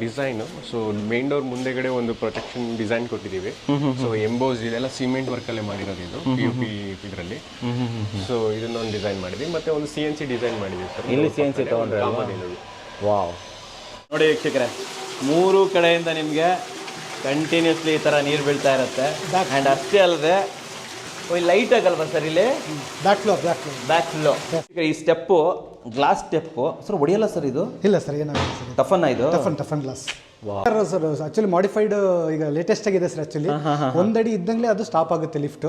Design so main door ಮುಂದೆಗಡೆ ಒಂದು protection design ಕೊಟ್ಟಿದ್ದೀವಿ. So emboss ಇದೆಲ್ಲ ಸಿಮೆಂಟ್ ವರ್ಕ್ ಅಲ್ಲೇ ಮಾಡಿರೋದು ಇದು POP ಇದರಲ್ಲಿ. ಸೊ ಇದನ್ನೊಂದು ಡಿಸೈನ್ ಮಾಡಿದ್ವಿ ಮತ್ತೆ ಒಂದು CNC ಡಿಸೈನ್ ಮಾಡಿದ್ವಿ ಸರ್. ಇಲ್ಲಿ CNC ತಗೊಂಡ್ರೆ ವಾವ್ ನೋಡಿ ವೀಕ್ಷಕರೇ, ಮೂರು ಕಡೆಯಿಂದ ನಿಮಗೆ ಕಂಟಿನ್ಯೂಸ್ಲಿ ಈ ಥರ ನೀರು ಬೀಳ್ತಾ ಇರುತ್ತೆ. ಆ್ಯಂಡ್ ಅಷ್ಟೇ ಅಲ್ಲದೆ ಲೈಟ್ ಆಗಲ್ವಾ ಸರ್ ಇಲ್ಲಿ ಬ್ಯಾಕ್ ಫ್ಲೋ ಈ ಸ್ಟೆಪ್ಪು ಗ್ಲಾಸ್ ಸ್ಟೆಪ್ಪು ಸರ್ ಹೊಡಿಯಲ್ಲ ಸರ್ ಇದು? ಇಲ್ಲ ಸರ್, ಏನಾಗುತ್ತೆ ಸರ್, ಟಫನ್ ಇದು toughen glass sir. Actually modified ಈಗ ಲೇಟೆಸ್ಟ್ ಆಗಿದೆ ಸರ್. ಆಕ್ಚುಲಿ ಒಂದಡಿ ಇದ್ದಂಗೆ ಅದು ಸ್ಟಾಪ್ ಆಗುತ್ತೆ ಲಿಫ್ಟ್.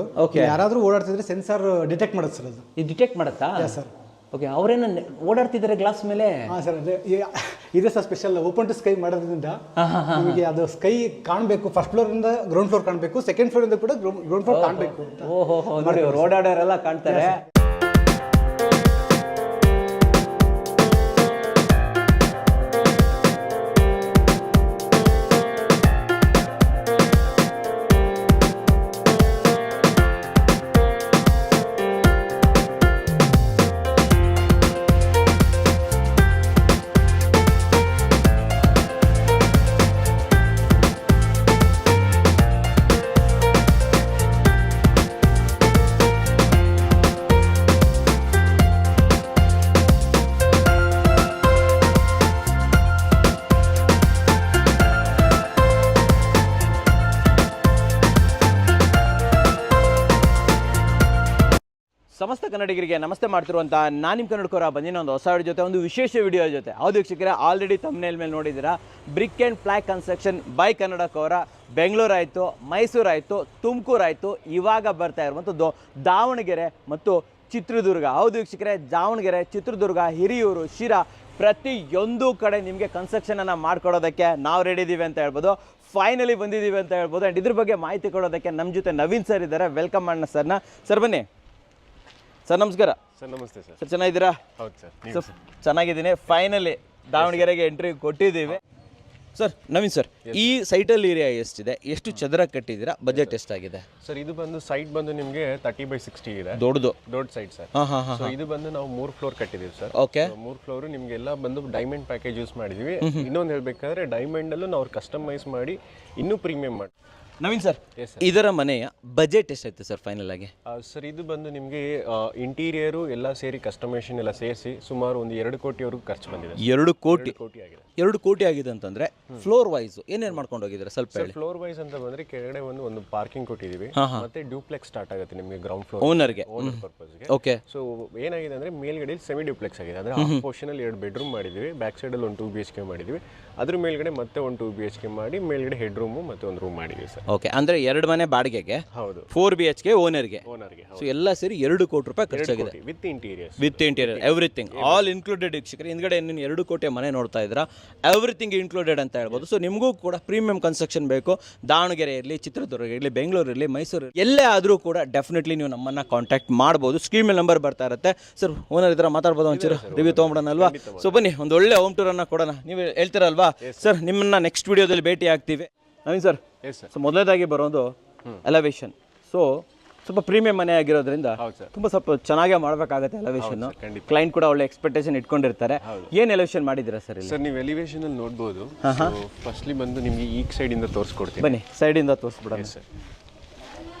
ಯಾರಾದ್ರೂ ಓಡಾಡ್ತಿದ್ರೆ ಸೆನ್ಸಾರ್ ಡಿಟೆಕ್ಟ್ ಮಾಡುತ್ತೆ ಸರ್. ಅದು ಇದು ಡಿಟೆಕ್ಟ್ ಮಾಡುತ್ತಾ ಸರ್? ಓಕೆ, ಅವರೇನು ಓಡಾಡ್ತಿದ್ದಾರೆ ಗ್ಲಾಸ್ ಮೇಲೆ? ಹಾಂ ಸರ್, ಅದೇ ಇದೆ sir special open to sky ಮಾಡೋದ್ರಿಂದ ನಿಮಗೆ ಅದು ಸ್ಕೈ ಕಾಣಬೇಕು. ಫಸ್ಟ್ ಫ್ಲೋರ್ ಇಂದ ಗ್ರೌಂಡ್ ಫ್ಲೋರ್ ಕಾಣಬೇಕು, ಸೆಕೆಂಡ್ ಫ್ಲೋರ್ ಇಂದ ಕೂಡ ಗ್ರೌಂಡ್ ಫ್ಲೋರ್ ಕಾಣಬೇಕು ಅಂತ. ಓಹೋ ನೋಡಿ, ಓಡಾಡೋರೆಲ್ಲ ಕಾಣ್ತಾರೆ. ಸಮಸ್ತ ಕನ್ನಡಿಗರಿಗೆ ನಮಸ್ತೆ ಮಾಡ್ತಿರುವಂಥ ನಾನು ನಿಮ್ಮ ಕನ್ನಡಕರ ಬಂದಿನ ಒಂದು ಹೊಸ ಜೊತೆ ಒಂದು ವಿಶೇಷ ವಿಡಿಯೋ ಜೊತೆ. ಹೌದು ವೀಕ್ಷಕರೇ, ಆಲ್ರೆಡಿ ತಮ್ನೇಲ್ ಮೇಲೆ ನೋಡಿದ್ದೀರಾ, brick and block construction by ಕನ್ನಡಕವರ ಬೆಂಗಳೂರು ಆಯಿತು, ಮೈಸೂರು ಆಯಿತು, ತುಮಕೂರು ಆಯಿತು, ಇವಾಗ ಬರ್ತಾ ಇರುವಂಥದ್ದು ದಾವಣಗೆರೆ ಮತ್ತು ಚಿತ್ರದುರ್ಗ. ಹೌದು ವೀಕ್ಷಕರೇ, ದಾವಣಗೆರೆ, ಚಿತ್ರದುರ್ಗ, ಹಿರಿಯೂರು, ಶಿರಾ ಪ್ರತಿಯೊಂದು ಕಡೆ ನಿಮಗೆ ಕನ್ಸ್ಟ್ರಕ್ಷನನ್ನು ಮಾಡ್ಕೊಡೋದಕ್ಕೆ ನಾವು ರೆಡಿ ಇದ್ದೀವಿ ಅಂತ ಹೇಳ್ಬೋದು. ಫೈನಲಿ ಬಂದಿದ್ದೀವಿ ಅಂತ ಹೇಳ್ಬೋದು. ಆ್ಯಂಡ್ ಇದ್ರ ಬಗ್ಗೆ ಮಾಹಿತಿ ಕೊಡೋದಕ್ಕೆ ನಮ್ಮ ಜೊತೆ ನವೀನ್ ಸರ್ ಇದ್ದಾರೆ. ವೆಲ್ಕಮ್ ಮಾಡೋಣ ಸರ್ನ. ಸರ್ ಬನ್ನಿ. ಸರ್ ನಮಸ್ಕಾರ. ಸರ್ ನಮಸ್ತೆ ಸರ್. ಸರ್ ಚೆನ್ನಾಗಿದ್ದೀರಾ? ಹೌದು ಸರ್. ಸರ್ ಚೆನ್ನಾಗಿದ್ದೀನಿ. ಫೈನಲಿ ದಾವಣಗೆರೆಗೆ ಎಂಟ್ರಿ ಕೊಟ್ಟಿದ್ದೀವಿ. ಸರ್ ನವೀನ್ ಸರ್, ಈ ಸೈಟಲ್ಲಿ ಏರಿಯಾ ಎಷ್ಟಿದೆ, ಎಷ್ಟು ಚದರ ಕಟ್ಟಿದ್ದೀರಾ, ಬಜೆಟ್ ಎಷ್ಟಾಗಿದೆ ಸರ್? ಇದು ಬಂದು ಸೈಟ್ ಬಂದು ನಿಮಗೆ 30/60 ಇದೆ. ದೊಡ್ಡ ಸೈಟ್ ಸರ್. ಸೊ ಇದು ಬಂದು ನಾವು 3 ಫ್ಲೋರ್ ಕಟ್ಟಿದ್ದೀವಿ ಸರ್. ಓಕೆ, 3 ಫ್ಲೋರ್ ನಿಮಗೆಲ್ಲ ಬಂದು ಡೈಮಂಡ್ ಪ್ಯಾಕೇಜ್ ಯೂಸ್ ಮಾಡಿದ್ವಿ. ಇನ್ನೊಂದು ಹೇಳ್ಬೇಕಾದ್ರೆ ಡೈಮಂಡ್ ಅಲ್ಲೂ ನಾವು ಕಸ್ಟಮೈಸ್ ಮಾಡಿ ಇನ್ನೂ ಪ್ರೀಮಿಯಂ ಮಾಡಿ. ನವೀನ್ ಸರ್, ಇದರ ಮನೆಯ ಬಜೆಟ್ ಎಷ್ಟಾಯ್ತು ಸರ್ ಫೈನಲ್ ಆಗಿ? ಸರ್ ಇದು ಬಂದು ನಿಮಗೆ ಇಂಟೀರಿಯರು ಎಲ್ಲ ಸೇರಿ ಕಸ್ಟಮೈಸೇಷನ್ ಎಲ್ಲ ಸೇರಿಸಿ ಸುಮಾರು ಒಂದು 2 ಕೋಟಿವರೆಗೂ ಖರ್ಚು ಬಂದಿದೆ. 2 ಕೋಟಿ ಆಗಿದೆ. 2 ಕೋಟಿ ಆಗಿದೆ ಅಂತಂದ್ರೆ ಫ್ಲೋರ್ ವೈಸ್ ಏನೇನು ಮಾಡ್ಕೊಂಡು ಹೋಗಿದ್ರೆ ಸ್ವಲ್ಪ ಹೇಳಿ. ಫ್ಲೋರ್ ವೈಸ್ ಅಂತ ಬಂದ್ರೆ ಕೆಳಗಡೆ ಒಂದು ಪಾರ್ಕಿಂಗ್ ಕೊಟ್ಟಿದ್ದೀವಿ, ಮತ್ತೆ ಡ್ಯೂಪ್ಲೆಕ್ಸ್ ಸ್ಟಾರ್ಟ್ ಆಗುತ್ತೆ ನಿಮಗೆ ಗ್ರೌಂಡ್ ಫ್ಲೋರ್ ಓನರ್ಗೆ ಪರ್ಪಸ್ಗೆ. ಓಕೆ. ಸೊ ಏನಾಗಿದೆ ಅಂದ್ರೆ ಮೇಲ್ಗಡೆ ಸೆಮಿ ಡ್ಯೂಪ್ಲೆಕ್ಸ್ ಆಗಿದೆ. ಅಂದ್ರೆ ಹಾಫ್ ಪೋರ್ಷನ್ ಅಲ್ಲಿ 2 ಬೆಡ್ರೂಮ್ ಮಾಡಿದ್ವಿ, ಬ್ಯಾಕ್ ಸೈಡ್ ಅಲ್ಲಿ ಒಂದು 2 BHK ಮಾಡಿದ್ವಿ, ಅದ್ರ ಮೇಲ್ಗಡೆ ಮತ್ತೆ ಒಂದು 2 BHK ಮಾಡಿ ಮೇಲ್ಗಡೆ ಹೆಡ್ ರೂಮ್ ಮತ್ತೆ ಒಂದು ರೂಮ್ ಮಾಡಿದ್ವಿ ಸರ್. ಓಕೆ, ಅಂದ್ರೆ 2 ಮನೆ ಬಾಡಿಗೆಗೆ, ಹೌದು, 4 BHK ಓನರ್ಗೆ. ಸೊ ಎಲ್ಲ ಸೇರಿ 2 ಕೋಟಿ ರೂಪಾಯಿ ಖರ್ಚಾಗಿದೆ with interior everything all included. ವೀಕ್ಷಕರು ಹಿಂದ್ಗಡೆ ನೀನು 2 ಕೋಟಿ ಮನೆ ನೋಡ್ತಾ ಇದ್ದೀರಾ, ಎವ್ರಿಥಿಂಗ್ ಇನ್ಕ್ಲೂಡೆಡ್ ಅಂತ ಹೇಳ್ಬೋದು. ಸೊ ನಿಮಗೂ ಕೂಡ ಪ್ರೀಮಿಯಂ ಕನ್ಸ್ಟ್ರಕ್ಷನ್ ಬೇಕು, ದಾವಣಗೆರೆ ಇರಲಿ, ಚಿತ್ರದುರ್ಗ ಇರಲಿ, ಬೆಂಗಳೂರು ಇರಲಿ, ಮೈಸೂರು ಎಲ್ಲೇ ಆದರೂ ಕೂಡ ಡೆಫಿನೆಟ್ಲಿ ನೀವು ನಮ್ಮನ್ನು ಕಾಂಟ್ಯಾಕ್ಟ್ ಮಾಡ್ಬೋದು. ಸ್ಕ್ರೀನ್ ಮೇಲೆ ನಂಬರ್ ಬರ್ತಾ ಇರುತ್ತೆ. ಸರ್ ಓನರ್ ಇದ್ರೆ ಮಾತಾಡ್ಬೋದು, ಒಂಚೂರು ರಿವ್ಯೂ ತೊಗೊಂಬಿಡೋಣ ಅಲ್ವಾ? ಸೊ ಬನ್ನಿ ಒಂದು ಒಳ್ಳೆ ಹೋಮ್ ಟೂರನ್ನು ಕೊಡೋಣ. ನೀವು ಹೇಳ್ತೀರಲ್ವಾ ಸರ್, ನಿಮ್ಮನ್ನ ನೆಕ್ಸ್ಟ್ ವಿಡಿಯೋದಲ್ಲಿ ಭೇಟಿ ಆಗ್ತೀವಿ. ನವೀನ್ ಸರ್, ಸೊ ಮೊದಲನೇದಾಗಿ ಬರೋದು ಎಲಿವೇಶನ್. ಸೊ ಸ್ವಲ್ಪ ಪ್ರೀಮಿಯಂ ಮನೆ ಆಗಿರೋದ್ರಿಂದ ತುಂಬ ಸ್ವಲ್ಪ ಚೆನ್ನಾಗೇ ಮಾಡಬೇಕಾಗುತ್ತೆ ಎಲಿವೇಶನ್. ಕ್ಲೈಂಟ್ ಕೂಡ ಒಳ್ಳೆ ಎಕ್ಸ್ಪೆಕ್ಟೇಷನ್ ಇಟ್ಕೊಂಡಿರ್ತಾರೆ. ಏನು ಎಲಿವೇಶನ್ ಮಾಡಿದ್ದೀರಾ ಸರ್? ಸರ್ ನೀವು ಎಲಿವೇಶನ್ ಅಲ್ಲಿ ನೋಡ್ಬೋದು. ಫಸ್ಟ್ಲಿ ಬಂದು ನಿಮಗೆ ಈ ಸೈಡ್ ಇಂದ ತೋರಿಸ್ಕೊಡ್ತೀನಿ. ಬನ್ನಿ, ಸೈಡ್ ಇಂದ ತೋರಿಸ್ಬಿಡೋಣ ಸರ್.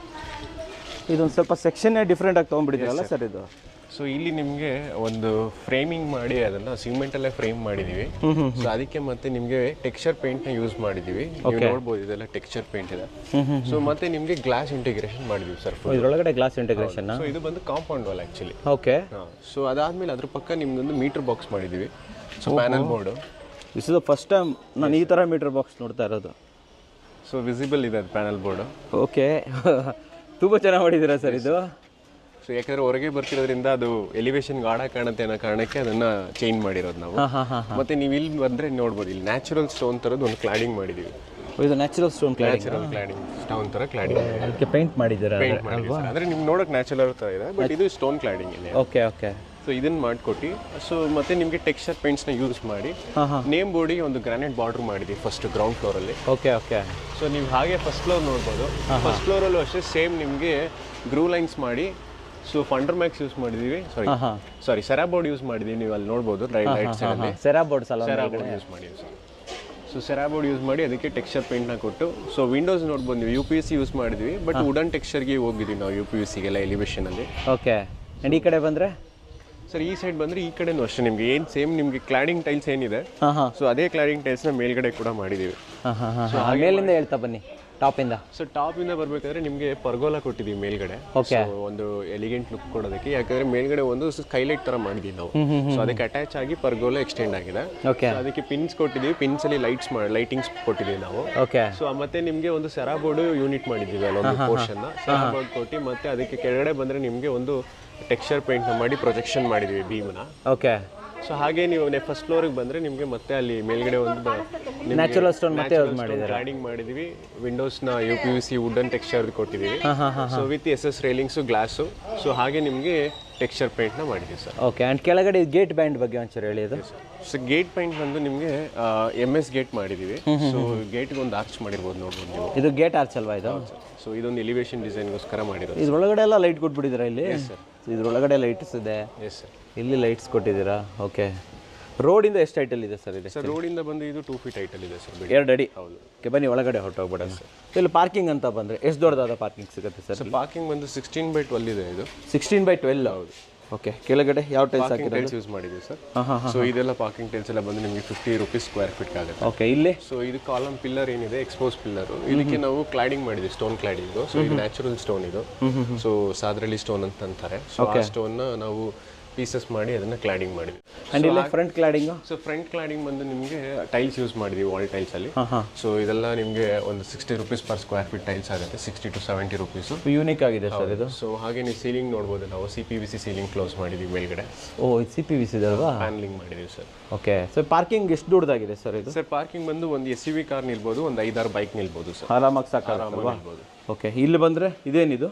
ಇದೊಂದು ಸ್ವಲ್ಪ ಸೆಕ್ಷನ್ ಡಿಫ್ರೆಂಟ್ ಆಗಿ ತೊಗೊಂಡ್ಬಿಟ್ಟಿದ್ದೀರಲ್ಲ ಸರ್ ಇದು? ಸೊ ಇಲ್ಲಿ ನಿಮಗೆ ಒಂದು ಫ್ರೇಮಿಂಗ್ ಮಾಡಿ ಅದನ್ನ ಸಿಮೆಂಟ್ ಅಲ್ಲೇ ಫ್ರೇಮ್ ಮಾಡಿದೀವಿ. ಸೊ ಅದಕ್ಕೆ ಮತ್ತೆ ನಿಮಗೆ ಟೆಕ್ಸ್ಚರ್ ಪೇಂಟ್ ನ ಯೂಸ್ ಮಾಡಿದೀವಿ. ನೀವು ನೋಡಬಹುದು ಇದೆಲ್ಲ ಟೆಕ್ಸ್ಚರ್ ಪೇಂಟ್ ಇದೆ. ಸೊ ಮತ್ತೆ ನಿಮಗೆ ಗ್ಲಾಸ್ ಇಂಟಿಗ್ರೇಷನ್ ಮಾಡಿದೀವಿ ಸರ್. ಇದರೊಳಗಡೆ ಗ್ಲಾಸ್ ಇಂಟಿಗ್ರೇಷನ್. ಸೊ ಇದು ಬಂದು compound wall actually. Okay. So ಅದಾದ್ಮೇಲೆ ಅದ್ರ ಪಕ್ಕ ನಿಮ್ದೊಂದು ಮೀಟರ್ ಬಾಕ್ಸ್ ಮಾಡಿದೀವಿ. So panel board. This is the first time ನಾನು ಈ ತರ ಮೀಟರ್ ಬಾಕ್ಸ್ ನೋಡ್ತಾ ಇರೋದು. ಸೊ ವಿಸಿಬಲ್ ಇದೆ ಪ್ಯಾನಲ್ ಬೋರ್ಡ್. ಓಕೆ, ತುಂಬಾ ಚೆನ್ನಾಗಿ ಮಾಡಿದ್ದೀರಾ ಸರ್ ಇದು. ಸೊ ಯಾಕಂದ್ರೆ ಹೊರಗೆ ಬರ್ತಿರೋದ್ರಿಂದ ಅದು ಎಲಿವೇಶನ್ ಗಾಢ ಕಾಣುತ್ತೆ ಅನ್ನೋ ಕಾರಣಕ್ಕೆ ಅದನ್ನ ಚೇಂಜ್ ಮಾಡಿರೋದು ನಾವು. ಮತ್ತೆ ನೀವು ಇಲ್ಲಿ ಬಂದ್ರೆ ನೋಡ್ಬೋದು, ಇಲ್ಲಿ ನ್ಯಾಚುರಲ್ ಸ್ಟೋನ್ ತರದ್ದು ಒಂದು ಕ್ಲಾಡಿಂಗ್ ಮಾಡಿದೀವಿ. ಇದು ನ್ಯಾಚುರಲ್ ಸ್ಟೋನ್ ಕ್ಲಾಡಿಂಗ್, ಸ್ಟೋನ್ ತರ ಕ್ಲಾಡಿಂಗ್. ಅದಕ್ಕೆ ಪೇಂಟ್ ಮಾಡಿದ್ದೀರಾ ಅಲ್ವಾ? ಅಂದ್ರೆ ನಿಮ್ಗೆ ನೋಡಕ್ ನ್ಯಾಚುರಲ್ ತರ ಇದೆ, ಬಟ್ ಇದು ಸ್ಟೋನ್ ಕ್ಲಾಡಿಂಗ್ ಇದೆ. Okay okay. ಸೊ ಇದನ್ನ ಮಾಡಿಕೊಟ್ಟು, ಸೊ ಮತ್ತೆ ನಿಮಗೆ ಟೆಕ್ಸ್ಚರ್ ಪೇಂಟ್ಸ್ನ ಯೂಸ್ ಮಾಡಿ ನೇಮ್ ಬೋರ್ಡಿಗೆ ಒಂದು ಗ್ರಾನೈಟ್ ಬಾರ್ಡರ್ ಮಾಡಿದ್ವಿ ಫಸ್ಟ್ ಗ್ರೌಂಡ್ ಫ್ಲೋರಲ್ಲಿ. Okay okay. ಸೊ ನೀವು ಹಾಗೆ ಫಸ್ಟ್ ಫ್ಲೋರ್ ನೋಡ್ಬೋದು. ಫಸ್ಟ್ ಫ್ಲೋರಲ್ಲೂ ಅಷ್ಟೇ ಸೇಮ್ ನಿಮಗೆ ಗ್ರೂ ಲೈನ್ಸ್ ಮಾಡಿ, ಸೊ ಫಂಡರ್ ಮ್ಯಾಕ್ಸ್ ಯೂಸ್ ಮಾಡಿದೀವಿ. ಸಾರಿ ಸೆರಾ ಬೋರ್ಡ್ ಯೂಸ್ ಮಾಡಿದೀವಿ. ನೀವು ಅಲ್ಲಿ ನೋಡ್ಬೋದು ರೈಟ್ ಸೈಡ್ ಅಲ್ಲಿ ಸೆರಾ ಬೋರ್ಡ್ ಯೂಸ್ ಮಾಡಿದ್ವಿ ಸರ್. ಸೊ ಸೆರಾಬೋರ್ಡ್ ಯೂಸ್ ಮಾಡಿ ಅದಕ್ಕೆ ಟೆಕ್ಸ್ಚರ್ ಪೇಂಟ್ನ ಕೊಟ್ಟು ಸೊ ವಿಂಡೋಸ್ ನೋಡ್ಬೋದು ನೀವು UPVC ಯೂಸ್ ಮಾಡಿದ್ವಿ ಬಟ್ ವುಡನ್ ಟೆಕ್ಸ್ಚರ್ಗೆ ಹೋಗಿದ್ವಿ ನಾವು UPVCಗೆಲ್ಲ ಎಲಿವೇಷನಲ್ಲಿ. ಓಕೆ ಆ್ಯಂಡ್ ಈ ಕಡೆ ಬಂದರೆ ಸರ್ ಈ ಸೈಡ್ ಬಂದರೆ ಈ ಕಡೆನೂ ಅಷ್ಟೇ ನಿಮಗೆ ಏನು ಸೇಮ್ ನಿಮಗೆ ಕ್ಲಾಡಿಂಗ್ ಟೈಲ್ಸ್ ಏನಿದೆ ಸೊ ಅದೇ ಕ್ಲಾಡಿಂಗ್ ಟೈಲ್ಸ್ನ ಮೇಲ್ಗಡೆ ಕೂಡ ಮಾಡಿದ್ದೀವಿ. ಮೇಲಿಂದ ಹೇಳ್ತಾ ಬನ್ನಿ ಟಾಪಿಂದ. ಸೊ ಟಾಪಿಂದ ಬರಬೇಕಾದ್ರೆ ನಿಮಗೆ ಪರ್ಗೋಲಾ ಕೊಟ್ಟಿದ್ದೀವಿ ಮೇಲ್ಗಡೆ. ಓಕೆ ಒಂದು ಎಲಿಗೆಂಟ್ ಲುಕ್ ಕೊಡೋದಕ್ಕೆ, ಯಾಕಂದ್ರೆ ಮೇಲ್ಗಡೆ ಒಂದು ಸ್ಕೈಲೈಟ್ ತರ ಮಾಡಿದ್ದೀವಿ ನಾವು. ಸೊ ಅದಕ್ಕೆ ಅಟ್ಯಾಚ್ ಆಗಿ ಪರ್ಗೋಲಾ ಎಕ್ಸ್ಟೆಂಡ್ ಆಗಿದೆ. ಓಕೆ ಅದಕ್ಕೆ ಪಿನ್ಸ್ ಕೊಟ್ಟಿದ್ದೀವಿ, ಪಿನ್ಸ್ ಅಲ್ಲಿ ಲೈಟಿಂಗ್ಸ್ ಕೊಟ್ಟಿದ್ದೀವಿ ನಾವು. ಓಕೆ ಸೊ ಮತ್ತೆ ನಿಮಗೆ ಒಂದು ಸೆರಾಬೋರ್ಡ್ ಯೂನಿಟ್ ಮಾಡಿದ್ದೀವಿ ಅಲ್ಲೊಂದು ಪೋರ್ಷನ್ ಸೆರಾಬೋರ್ಡ್ ಕೊಟ್ಟು ಮತ್ತೆ ಅದಕ್ಕೆ ಕೆಳಗಡೆ ಬಂದ್ರೆ ನಿಮಗೆ ಒಂದು ಟೆಕ್ಸ್ಚರ್ ಪೇಂಟ್ ಮಾಡಿ ಪ್ರೊಜೆಕ್ಷನ್ ಮಾಡಿದ್ದೀವಿ ಬೀಮ್ನ. ಓಕೆ ಸೊ ಹಾಗೆ ನೀವು ಫಸ್ಟ್ ಫ್ಲೋರಿಗೆ ಬಂದ್ರೆ ನಿಮಗೆ ಮತ್ತೆ ಅಲ್ಲಿ ಮೇಲ್ಗಡೆ ಒಂದು ನ್ಯಾಚುರಲ್ ಸ್ಟೋನ್ ಮತ್ತೆ ಯೂಸ್ ಮಾಡಿದ್ದೀರಾ. ಕ್ಲಾಡಿಂಗ್ ಮಾಡಿದೀವಿ, ವಿಂಡೋಸ್ನ UPVC ವುಡನ್ ಟೆಕ್ಸ್ಚರ್ ಕೊಟ್ಟಿದ್ದೀವಿ. So with SS railings glass. So ಹಾಗೆ ನಿಮಗೆ ಟೆಕ್ಸ್ಚರ್ ಪೇಂಟ್ನ ಮಾಡಿದ್ದೀವಿ ಸರ್. ಓಕೆ ಆ್ಯಂಡ್ ಕೆಳಗಡೆ ಗೇಟ್ ಬ್ಯಾಂಡ್ ಬಗ್ಗೆ ಒಂಚೂರು ಹೇಳಿ. ಅದು ಸೊ ಗೇಟ್ ಪೇಂಟ್ ಬಂದು ನಿಮಗೆ MS ಗೇಟ್ ಮಾಡಿದ್ದೀವಿ. ಸೊ ಗೇಟ್ಗೆ ಒಂದು ಆರ್ಚ್ ಮಾಡಿರ್ಬೋದು ನೋಡ್ಬೋದು ನೀವು. ಇದು ಗೇಟ್ ಆರ್ಚ್ ಅಲ್ವಾ ಇದು? ಸೊ ಇದೊಂದು ಎಲಿವೇಶನ್ ಡಿಸೈನ್ಗೋಸ್ಕರ ಮಾಡಿರೋದು. ಇದ್ರೊಳಗಡೆ ಎಲ್ಲ ಲೈಟ್ ಕೊಟ್ಬಿಟ್ಟಿದ್ದೀರಾ ಇಲ್ಲಿ? ಇದ್ರೊಳಗಡೆ ಲೈಟ್ಸ್ ಇದೆ, ಎಸ್ ಸರ್. ಇಲ್ಲಿ ಲೈಟ್ಸ್ ಕೊಟ್ಟಿದ್ದೀರಾ. ಓಕೆ ರೋಡಿಂದ ಎಷ್ಟು ಹೈಟಲ್ಲಿ ಇದೆ ಸರ್ ಇದು? ಸರ್ ರೋಡಿಂದ ಬಂದು ಇದು 2 ಫೀಟ್ ಹೈಟಲ್ಲಿ ಇದೆ ಸರ್. 2 ಅಡಿ. ಹೌದು. ಓಕೆ ಬನ್ನಿ ಒಳಗಡೆ ಹೊರಟೋಗ್ಬಿಡೋಣ. ಇಲ್ಲಿ ಪಾರ್ಕಿಂಗ್ ಅಂತ ಬಂದರೆ ಎಷ್ಟು ದೊಡ್ಡದಾದ ಪಾರ್ಕಿಂಗ್ ಸಿಗುತ್ತೆ ಸರ್? ಪಾರ್ಕಿಂಗ್ ಬಂದು 16/12 ಇದೆ ಇದು. 16/12. ಹೌದು. ಓಕೆ ಕೆಳಗಡೆ ಯಾವ ಟೈಲ್ಸ್ ಹಾಕಿರೋದು? ಟೈಲ್ಸ್ ಯೂಸ್ ಮಾಡಿದ್ದೀವಿ ಸರ್. ಸೊ ಇದೆಲ್ಲ ಪಾರ್ಕಿಂಗ್ ಟೈಲ್ಸ್ ಎಲ್ಲ ಬಂದು ನಿಮಗೆ 50 ರೂಪೀಸ್ ಸ್ಕ್ವೇರ್ ಫೀಟ್ ಆಗುತ್ತೆ. ಓಕೆ ಇಲ್ಲಿ ಸೊ ಇದು ಕಾಲಮ್ ಪಿಲ್ಲರ್ ಏನಿದೆ ಎಕ್ಸ್ಪೋಸ್ ಪಿಲ್ಲರ್, ಇದಕ್ಕೆ ನಾವು ಕ್ಲಾಡಿಂಗ್ ಮಾಡಿದ್ವಿ, ಸ್ಟೋನ್ ಕ್ಲಾಡಿಂಗ್. ಸೊ ಇದು ನ್ಯಾಚುರಲ್ ಸ್ಟೋನ್ ಇದು. ಸೊ ಸಾದ್ರಳ್ಳಿ ಸ್ಟೋನ್ ಅಂತ ಅಂತಾರೆ. ಸೊ ಆ ಸ್ಟೋನ್ ನಾವು ಪೀಸಸ್ ಮಾಡಿ ಅದನ್ನ ಕ್ಲಾಡಿಂಗ್ ಮಾಡಿದ್ವಿ. ಅಂಡ್ ಇಲ್ಲಿ front cladding. So front cladding ಬಂದು ನಿಮಗೆ ಟೈಲ್ಸ್ ಯೂಸ್ ಮಾಡಿದ್ವಿ, ವಾಲ್ ಟೈಲ್ಸ್ ಅಲ್ಲಿ. ಸೊ ಇದೆಲ್ಲ ನಿಮಗೆ ಒಂದು 60 rupees per square feet tiles ಆಗುತ್ತೆ, 60 to 70 ರೂಪೀಸ್. ಯೂನಿಕ್ ಆಗಿದೆ ಸರ್ ಇದು. ಸೊ ಹಾಗೆ ನೀವು ಸೀಲಿಂಗ್ ನೋಡ್ಬೋದು, ನಾವು CPVC ಸೀಲಿಂಗ್ ಕ್ಲೋಸ್ ಮಾಡಿದ್ವಿ ಮೇಲ್ಗಡೆ. ಓ ಇದು CPVC ಇದೆ ಅಲ್ವಾ? ಪ್ಯಾನಲಿಂಗ್ ಮಾಡಿದೀವಿ ಸರ್. ಓಕೆ ಸೊ ಪಾರ್ಕಿಂಗ್ ಎಷ್ಟು ದೊಡ್ಡದಾಗಿದೆ ಸರ್ ಇದು? ಸರ್ ಪಾರ್ಕಿಂಗ್ ಬಂದು ಒಂದು SUV ಕಾರ್ ನಿಲ್ಬೋದು, ಒಂದು 5-6 ಬೈಕ್ ನಿಲ್ಬೋದು ಸರ್. ಆರಾಮಾಗಿ ಸಾಕಾಗಲ್ವಾ? ನಿಲ್ಬೋದು. ಓಕೆ ಇಲ್ಲಿ ಬಂದರೆ ಇದೇನಿದು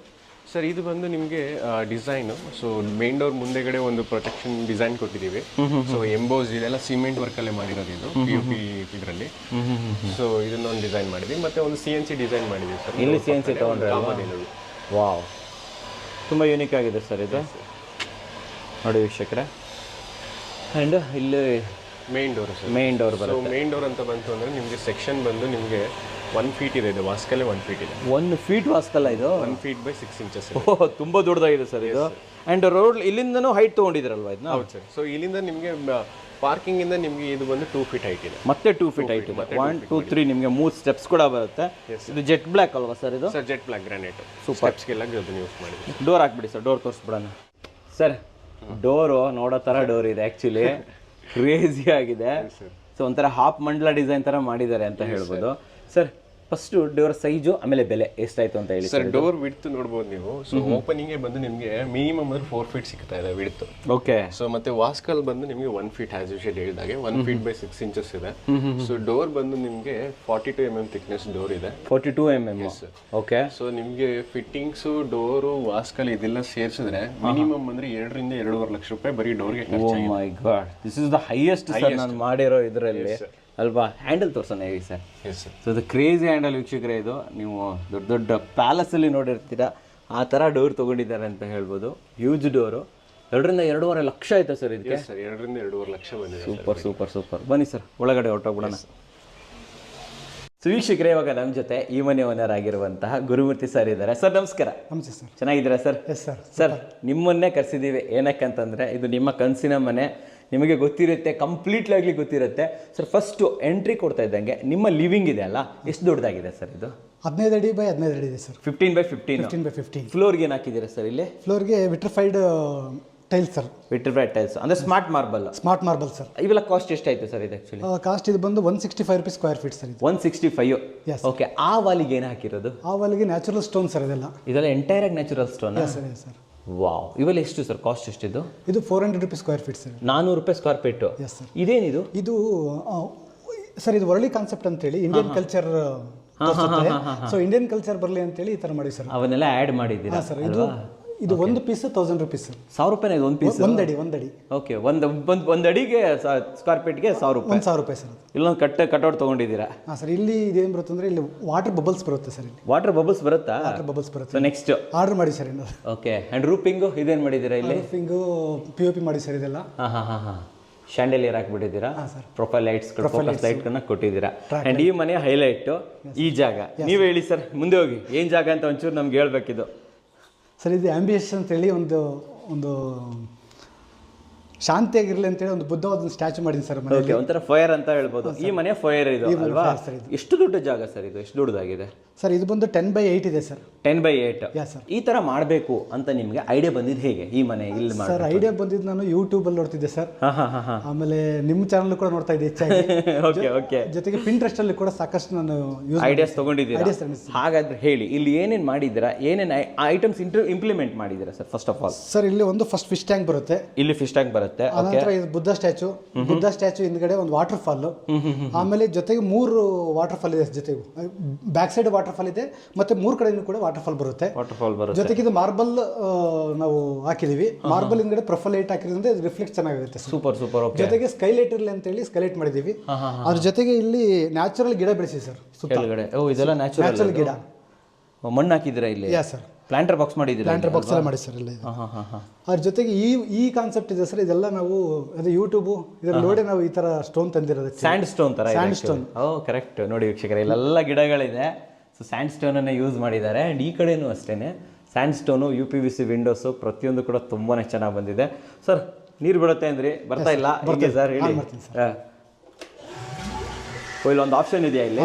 ಸರ್? ಇದು ಬಂದು ನಿಮಗೆ ಡಿಸೈನು. ಸೊ ಮೇನ್ ಡೋರ್ ಮುಂದೆಗಡೆ ಒಂದು ಪ್ರೊಟೆಕ್ಷನ್ ಡಿಸೈನ್ ಕೊಟ್ಟಿದ್ದೀವಿ. ಸೊ ಎಂಬೋಸ್ ಇದೆಲ್ಲ ಸಿಮೆಂಟ್ ವರ್ಕಲ್ಲೇ ಮಾಡಿರೋದು ಇದು, POP ಇದರಲ್ಲಿ. ಸೊ ಇದನ್ನೊಂದು ಡಿಸೈನ್ ಮಾಡಿದ್ವಿ, ಮತ್ತೆ ಒಂದು CNC ಡಿಸೈನ್ ಮಾಡಿದ್ವಿ ಸರ್. ಇಲ್ಲಿ CNC ತೊಗೊಂಡ್ರೆ ವಾವ್, ತುಂಬ ಯೂನಿಕ್ ಆಗಿದೆ ಸರ್ ಇದು. ನೋಡಿ ವೀಕ್ಷಕರೇ, ಆ್ಯಂಡ್ ಇಲ್ಲಿ main door sir. Main door so main door ಅಂತ ಬಂತು ಅಂದರೆ ನಿಮಗೆ ಸೆಕ್ಷನ್ ಬಂದು ನಿಮಗೆ 1 ಫೀಟ್ ಇದೆ, ಇದು ವಾಸ್ಕಲ್ಲೇ 1 ಫೀಟ್ ಇದೆ. 1 ಫೀಟ್ ವಾಸ್ಕಲ್ಲ ಇದು? 1 ಫೀಟ್ by 6 ಇಂಚಸ್. ಓಹ್ ತುಂಬ ದೊಡ್ಡದಾಗಿದೆ ಸರ್ ಇದು. ಆ್ಯಂಡ್ ರೋಡ್ ಇಲ್ಲಿಂದನೂ ಹೈಟ್ ತೊಗೊಂಡಿದ್ರಲ್ವಾ ಇದನ್ನ? ಹೌದು ಸರ್. ಸೊ ಇಲ್ಲಿಂದ ನಿಮಗೆ ಪಾರ್ಕಿಂಗ್ ಇಂದ ನಿಮಗೆ ಇದು ಬಂದು 2 ಫೀಟ್ ಹೈಟ್ ಇದೆ. ಮತ್ತೆ 2 ಫೀಟ್ ಹೈಟ್ ಇದೆ. 1 2 3 ನಿಮಗೆ 3 ಸ್ಟೆಪ್ಸ್ ಕೂಡ ಬರುತ್ತೆ. ಇದು ಜೆಟ್ ಬ್ಲ್ಯಾಕ್ ಅಲ್ವಾ ಸರ್ ಇದು? Sir jet black granite. Super. ಸ್ಟೆಪ್ಸ್ಗೆಲ್ಲ ಅದನ್ನ ಯೂಸ್ ಮಾಡಿದ್ವಿ. ಡೋರ್ ಹಾಕ್ಬಿಡಿ ಸರ್, ಡೋರ್ ತೋರಿಸ್ಬಿಡೋಣ ಸರ್. ಡೋರು ನೋಡೋ ಥರ ಡೋರ್ ಇದೆ ಆ್ಯಕ್ಚುಲಿ, ಕ್ರೇಜಿ ಆಗಿದೆ. ಸೊ ಒಂಥರ ಹಾಫ್ ಮಂಡಲ ಡಿಸೈನ್ ಥರ ಮಾಡಿದ್ದಾರೆ ಅಂತ ಹೇಳ್ಬೋದು ಸರ್. ಫಸ್ಟ್ ಡೋರ್ ಸೈಜು ಆಮೇಲೆ ಬೆಲೆ ಎಷ್ಟಾಯ್ತು ಅಂತ ಹೇಳಿ ಸರ್. ಡೋರ್ ವಿಡ್ತ್ ನೋಡ್ಬೋದು ನೀವು. ಸೊ ಓಪನಿಂಗ್ ಬಂದು ನಿಮಗೆ ಮಿನಿಮಮ್ ಅಂದ್ರೆ 4 ಫೀಟ್ ಸಿಗ್ತಾ ಇದೆ ವಿಡ್ತ್. ಓಕೆ. ಸೊ ಮತ್ತೆ ವಾಸ್ಕಲ್ ಬಂದು ನಿಮಗೆ 1 ಫೀಟ್ ಆಸ್ ಯೂಶುವಲ್ ಹೇಳಿದಾಗೆ 1 ಫೀಟ್ by 6 ಇಂಚಸ್ ಇದೆ. ಸೊ ಡೋರ್ ಬಂದು ನಿಮಗೆ 42 mm ಥಿಕ್ನೆಸ್ ಡೋರ್ ಇದೆ. 42 mm. ಓಕೆ. ಸೊ ನಿಮಗೆ ಫಿಟ್ಟಿಂಗ್ಸು, ಡೋರು, ವಾಸ್ಕಲ್ ಇದೆಲ್ಲ ಸೇರಿಸಿದ್ರೆ ಮಿನಿಮಮ್ ಅಂದ್ರೆ 2 ರಿಂದ 2.5 ಲಕ್ಷ ರೂಪಾಯಿ ಬರೀ ಡೋರ್ಗೆ ಖರ್ಚಾಗಿದೆ. Oh my god, this is the highest sir ನಾನು ಮಾಡಿರೋ ಇದರಲ್ಲಿ ಅಲ್ವಾ? ಹ್ಯಾಂಡಲ್ ತೋರ್ಸೋಣ ಹೇಳಿ ಸರ್. ಸೊ ಇದು ಕ್ರೇಜಿ ಹ್ಯಾಂಡಲ್ ವೀಕ್ಷಕರೇ. ಇದು ನೀವು ದೊಡ್ಡ ದೊಡ್ಡ ಪ್ಯಾಲೇಸಲ್ಲಿ ನೋಡಿರ್ತೀರಾ, ಆ ಥರ ಡೋರ್ ತೊಗೊಂಡಿದ್ದಾರೆ ಅಂತ ಹೇಳ್ಬೋದು. Huge door. 2 ರಿಂದ 2.5 ಲಕ್ಷ ಆಯ್ತಾ ಸರ್ ಇದಕ್ಕೆ? ಸರ್ 2 ರಿಂದ 2.5 ಲಕ್ಷ ಬಂದಿದೆ. Super super super. ಬನ್ನಿ ಸರ್ ಒಳಗಡೆ ಹೊರಟೋಗ್ಬಿಡೋಣ. ಸೊ ವೀಕ್ಷಕರೇ, ಇವಾಗ ನಮ್ಮ ಜೊತೆ ಈ ಮನೆ ಓನರ್ ಆಗಿರುವಂತಹ ಗುರುಮೂರ್ತಿ ಸರ್ ಇದ್ದಾರೆ. ಸರ್ ನಮಸ್ಕಾರ. ನಮಸ್ತೆ ಸರ್. ಚೆನ್ನಾಗಿದ್ದೀರಾ ಸರ್? Yes sir. ಸರ್ ನಿಮ್ಮನ್ನೇ ಕರೆಸಿದ್ದೀವಿ ಏನಕ್ಕಂತಂದರೆ ಇದು ನಿಮ್ಮ ಕನಸಿನ ಮನೆ, ನಿಮಗೆ ಗೊತ್ತಿರುತ್ತೆ, ಕಂಪ್ಲೀಟ್ಲಿ ಆಗಲಿ ಗೊತ್ತಿರುತ್ತೆ. ಸರ್ ಫಸ್ಟು ಎಂಟ್ರಿ ಕೊಡ್ತಾ ಇದ್ದಂಗೆ ನಿಮ್ಮ ಲಿವಿಂಗ್ ಇದೆ ಅಲ್ಲ, ಎಷ್ಟು ದೊಡ್ಡದಾಗಿದೆ ಸರ್ ಇದು? 15 ಅಡಿ by 15 ಅಡಿ ಇದೆ ಸರ್. 15 by 15. 15 by 15. ಫ್ಲೋರ್ಗೆ ಏನು ಹಾಕಿದ್ದೀರಾ ಸರ್ ಇಲ್ಲಿ? ಫ್ಲೋರ್ಗೆ vitrified tiles sir. Vitrified tiles ಅಂದರೆ smart marble. Smart marble sir. ಇವೆಲ್ಲ ಕಾಸ್ಟ್ ಎಷ್ಟಾಯ್ತು ಸರ್ ಇದು ಆ್ಯಕ್ಚುಲಿ? ಕಾಸ್ಟ್ ಇದು ಬಂದು 165 rupees square feet sir. 165. Yes. Okay. ಆ ವಾಲಿಗೆ ಏನು ಹಾಕಿರೋದು? ಆ ವಾಲಿಗೆ ನ್ಯಾಚುರಲ್ ಸ್ಟೋನ್ ಸರ್ ಇದೆಲ್ಲ. ಇದೆಲ್ಲ ಎಂಟೈರ್ ಆಗಿ natural stone? Sir sir. Wow. ಇವೆಲ್ಲ ಎಷ್ಟು ಸರ್ ಕಾಸ್ಟ್ ಎಷ್ಟಿದು? ಇದು 400 ರೂಪೀಸ್ ಸ್ಕ್ವೇರ್ ಫೀಟ್ ಸರ್. 400 ರೂಪಾಯಿ ಸ್ಕ್ವೇರ್ ಫೀಟು. Yes sir. ಇದೇನಿದು? ಇದು ಸರ್ ಇದು ವರ್ಲಿ ಕಾನ್ಸೆಪ್ಟ್ ಅಂತೇಳಿ Indian culture. So Indian culture ಬರಲಿ ಅಂತೇಳಿ ಈ ಥರ ಮಾಡಿ ಸರ್. ಅವನ್ನೆಲ್ಲ ಆ್ಯಡ್ ಮಾಡಿದ್ದೀರಾ ಸರ್. ಇದು ಒಂದು ಪೀಸ್ 1000 ರೂಪೀಸ್ ಸರ್. 1000 ರೂಪಾಯಿ ಒಂದು ಪೀಸ್? ಒಂದಡಿ. ಓಕೆ. ಒಂದು ಅಡಿಗೆ ಸ್ಕ್ವೇರ್ ಫೀಟ್ಗೆ 1000 ರೂಪಾಯಿ. 1000 ರೂಪಾಯಿ ಸರ್. ಇಲ್ಲೊಂದು ಕಟ್ಔಟ್ ತೊಗೊಂಡಿದ್ದೀರಾ? ಹಾಂ ಸರ್. ಇಲ್ಲಿ ಇದೇನು ಬರುತ್ತೆ ಅಂದರೆ ಇಲ್ಲಿ ವಾಟರ್ ಬಬಲ್ಸ್ ಬರುತ್ತೆ ಸರ್. ಇಲ್ಲಿ ವಾಟರ್ ಬಬಲ್ಸ್ ಬರುತ್ತಾ? ವಾಟರ್ ಬಬಲ್ಸ್ ಬರುತ್ತೆ. ಸೊ ನೆಕ್ಸ್ಟ್ ಆರ್ಡರ್ ಮಾಡಿ ಸರ್ ಇನ್ನು. ಓಕೆ. ಆ್ಯಂಡ್ ರೂಪಿಂಗು ಇದೇನು ಮಾಡಿದ್ದೀರಾ ಇಲ್ಲಿ? ರೂಫಿಂಗು POP ಮಾಡಿ ಸರ್ ಇದೆಲ್ಲ. ಹಾಂ. ಶಾಂಡೆಲಿಯರ್ ಹಾಕ್ಬಿಟ್ಟಿದ್ದೀರಾ, ಪ್ರೊಫೈಲ್ ಲೈಟ್ಸ್ಗಳು, ಫೋಕಸ್ ಲೈಟ್ಗಳನ್ನ ಕೊಟ್ಟಿದ್ದೀರಾ. ಆ್ಯಂಡ್ ಈ ಮನೆ ಹೈಲೈಟು ಈ ಜಾಗ. ನೀವು ಹೇಳಿ ಸರ್, ಮುಂದೆ ಹೋಗಿ ಏನು ಜಾಗ ಅಂತ ಒಂಚೂರು ನಮ್ಗೆ ಹೇಳ್ಬೇಕಿದು. ಸರ್ ಇದು ಆಂಬಿಯಸ್ ಅಂತೇಳಿ ಒಂದು ಶಾಂತಿಯಾಗಿರಲಿ ಅಂತೇಳಿ ಒಂದು ಬುದ್ಧವಾದ ಸ್ಟ್ಯಾಚು ಮಾಡಿದ್ದೀನಿ ಸರ್ ಮನೆ. ಓಕೆ, ಒಂಥರ ಫೈರ್ ಅಂತ ಹೇಳ್ಬೋದು. ಈ ಮನೆ ಫೈರ್ ಇದು ಅಲ್ವಾ? ಎಷ್ಟು ದೊಡ್ಡ ಜಾಗ ಸರ್ ಇದು? ಎಷ್ಟು ದೊಡ್ಡದಾಗಿದೆ ಸರ್? ಇದು ಬಂದು 10/8 ಇದೆ ಸರ್. 10/8. ಸರ್ ಈ ತರ ಮಾಡಬೇಕು ಅಂತ ನಿಮ್ಗೆ ಐಡಿಯಾ ಬಂದಿದ್ದು ಹೇಗೆ? ಈ ಮನೆ ಇಲ್ಲಿ ಮಾಡಿ ಸರ್ ಐಡಿಯಾ ಬಂದಿದ್ದು ನಾನು ಯೂಟ್ಯೂಬಲ್ಲಿ ನೋಡ್ತಿದ್ದೆ ಸರ್. ಆಮೇಲೆ ನಿಮ್ಮ ಚಾನಲ್ ಕೂಡ ನೋಡ್ತಾ ಇದ್ದೆ ಹೆಚ್ಚಾಗಿ. Okay okay. ಜೊತೆಗೆ Pinterest ಅಲ್ಲಿ ಕೂಡ ಸಾಕಷ್ಟು ನಾನು ಐಡಿಯಾಸ್ ತಗೊಂಡಿದ್ದೀರಾ. ಹಾಗಾದ್ರೆ ಹೇಳಿ, ಇಲ್ಲಿ ಏನೇನು ಮಾಡಿದ್ದೀರಾ, ಏನೇನು ಐಟಮ್ಸ್ ಇಂಪ್ಲಿಮೆಂಟ್ ಮಾಡಿದ್ದೀರಾ sir? First of all sir ಇಲ್ಲಿ ಒಂದು ಫಸ್ಟ್ ಫಿಶ್ ಟ್ಯಾಂಕ್ ಬರುತ್ತೆ. ಇಲ್ಲಿ ಫಿಶ್ ಟ್ಯಾಂಕ್ ಬರುತ್ತೆ. ಆನಂತರ ಇದು ಬುದ್ಧ ಸ್ಟ್ಯಾಚು ಹಿಂದ್ಗಡೆ ಒಂದು ವಾಟರ್ ಫಾಲ್, ಆಮೇಲೆ ಜೊತೆಗೆ 3 ವಾಟರ್ ಫಾಲ್ ಇದೆ. ಜೊತೆಗೆ ಬ್ಯಾಕ್ ಸೈಡ್ ವಾಟರ್ ಫಾಲ್ ಇದೆ, ಮತ್ತೆ 3 ಕಡೆನೂ ಕೂಡ ವಾಟರ್ ಫಾಲ್ ಬರುತ್ತೆ. ಜೊತೆಗೆ ಇದು ಮಾರ್ಬಲ್ ನಾವು ಹಾಕಿದೀವಿ. ಮಾರ್ಬಲ್ ಹಿಂದ್ಗಡೆ ಪ್ರೊಫೈಲ್ ಲೈಟ್ ಹಾಕಿದ್ರಿಂದ ರಿಫ್ಲೆಕ್ಟ್ ಚೆನ್ನಾಗಿರುತ್ತೆ. Super super. ಜೊತೆಗೆ ಸ್ಕೈಲೈಟ್ ಇರಲಿ ಅಂತ ಹೇಳಿ ಸ್ಕೈಲೈಟ್ ಮಾಡಿದೀವಿ. ಅದ್ರ ಜೊತೆಗೆ ಇಲ್ಲಿ ನ್ಯಾಚುರಲ್ ಗಿಡ ಬೆಳೆಸಿ ಸರ್ ಕೆಳಗಡೆ. ಓ, ಇದೆಲ್ಲ ನ್ಯಾಚುರಲ್ ಗಿಡ. ಮಣ್ಣು ಹಾಕಿದ್ದೀರಾ ಇಲ್ಲಿ? ಸರ್ ಪ್ಲಾಂಟರ್ ಬಾಕ್ಸ್ ಮಾಡಿದ್ದೀರಾ? ಪ್ಲಾಂಟರ್ ಬಾಕ್ಸ್ ಎಲ್ಲ ಮಾಡಿ ಸರ್ ಇಲ್ಲ. ಅದ್ರ ಜೊತೆಗೆ ಈ ಕಾನ್ಸೆಪ್ಟ್ ಇದೆ ಸರ್. ಇದೆಲ್ಲ ನಾವು ಅದು ಯೂಟ್ಯೂಬು ಇದರ ನೋಡಿ ನಾವು ಈ ತರ ಸ್ಟೋನ್ ತಂದಿರೋದು. ಸ್ಯಾಂಡ್ ಸ್ಟೋನ್ ತರ. Sand stone. Oh correct. ನೋಡಿ ವೀಕ್ಷಕರೇ, ಇಲ್ಲೆಲ್ಲ ಗಿಡಗಳಿದೆ. ಸೊ ಸ್ಯಾಂಡ್ ಸ್ಟೋನನ್ನು ಯೂಸ್ ಮಾಡಿದ್ದಾರೆ. ಆ್ಯಂಡ್ ಈ ಕಡೆನೂ ಅಷ್ಟೇ ಸ್ಯಾಂಡ್ ಸ್ಟೋನು, UPVC ವಿಂಡೋಸು, ಪ್ರತಿಯೊಂದು ಕೂಡ ತುಂಬಾ ಚೆನ್ನಾಗಿ ಬಂದಿದೆ. ಸರ್ ನೀರು ಬಿಡುತ್ತೆ ಅಂದ್ರಿ, ಬರ್ತಾ ಇಲ್ಲ ಹೇಗೆ ಸರ್? ಹೇಳಿ. ಇಲ್ಲೊಂದು ಆಪ್ಷನ್ ಇದೆಯಾ ಇಲ್ಲಿ?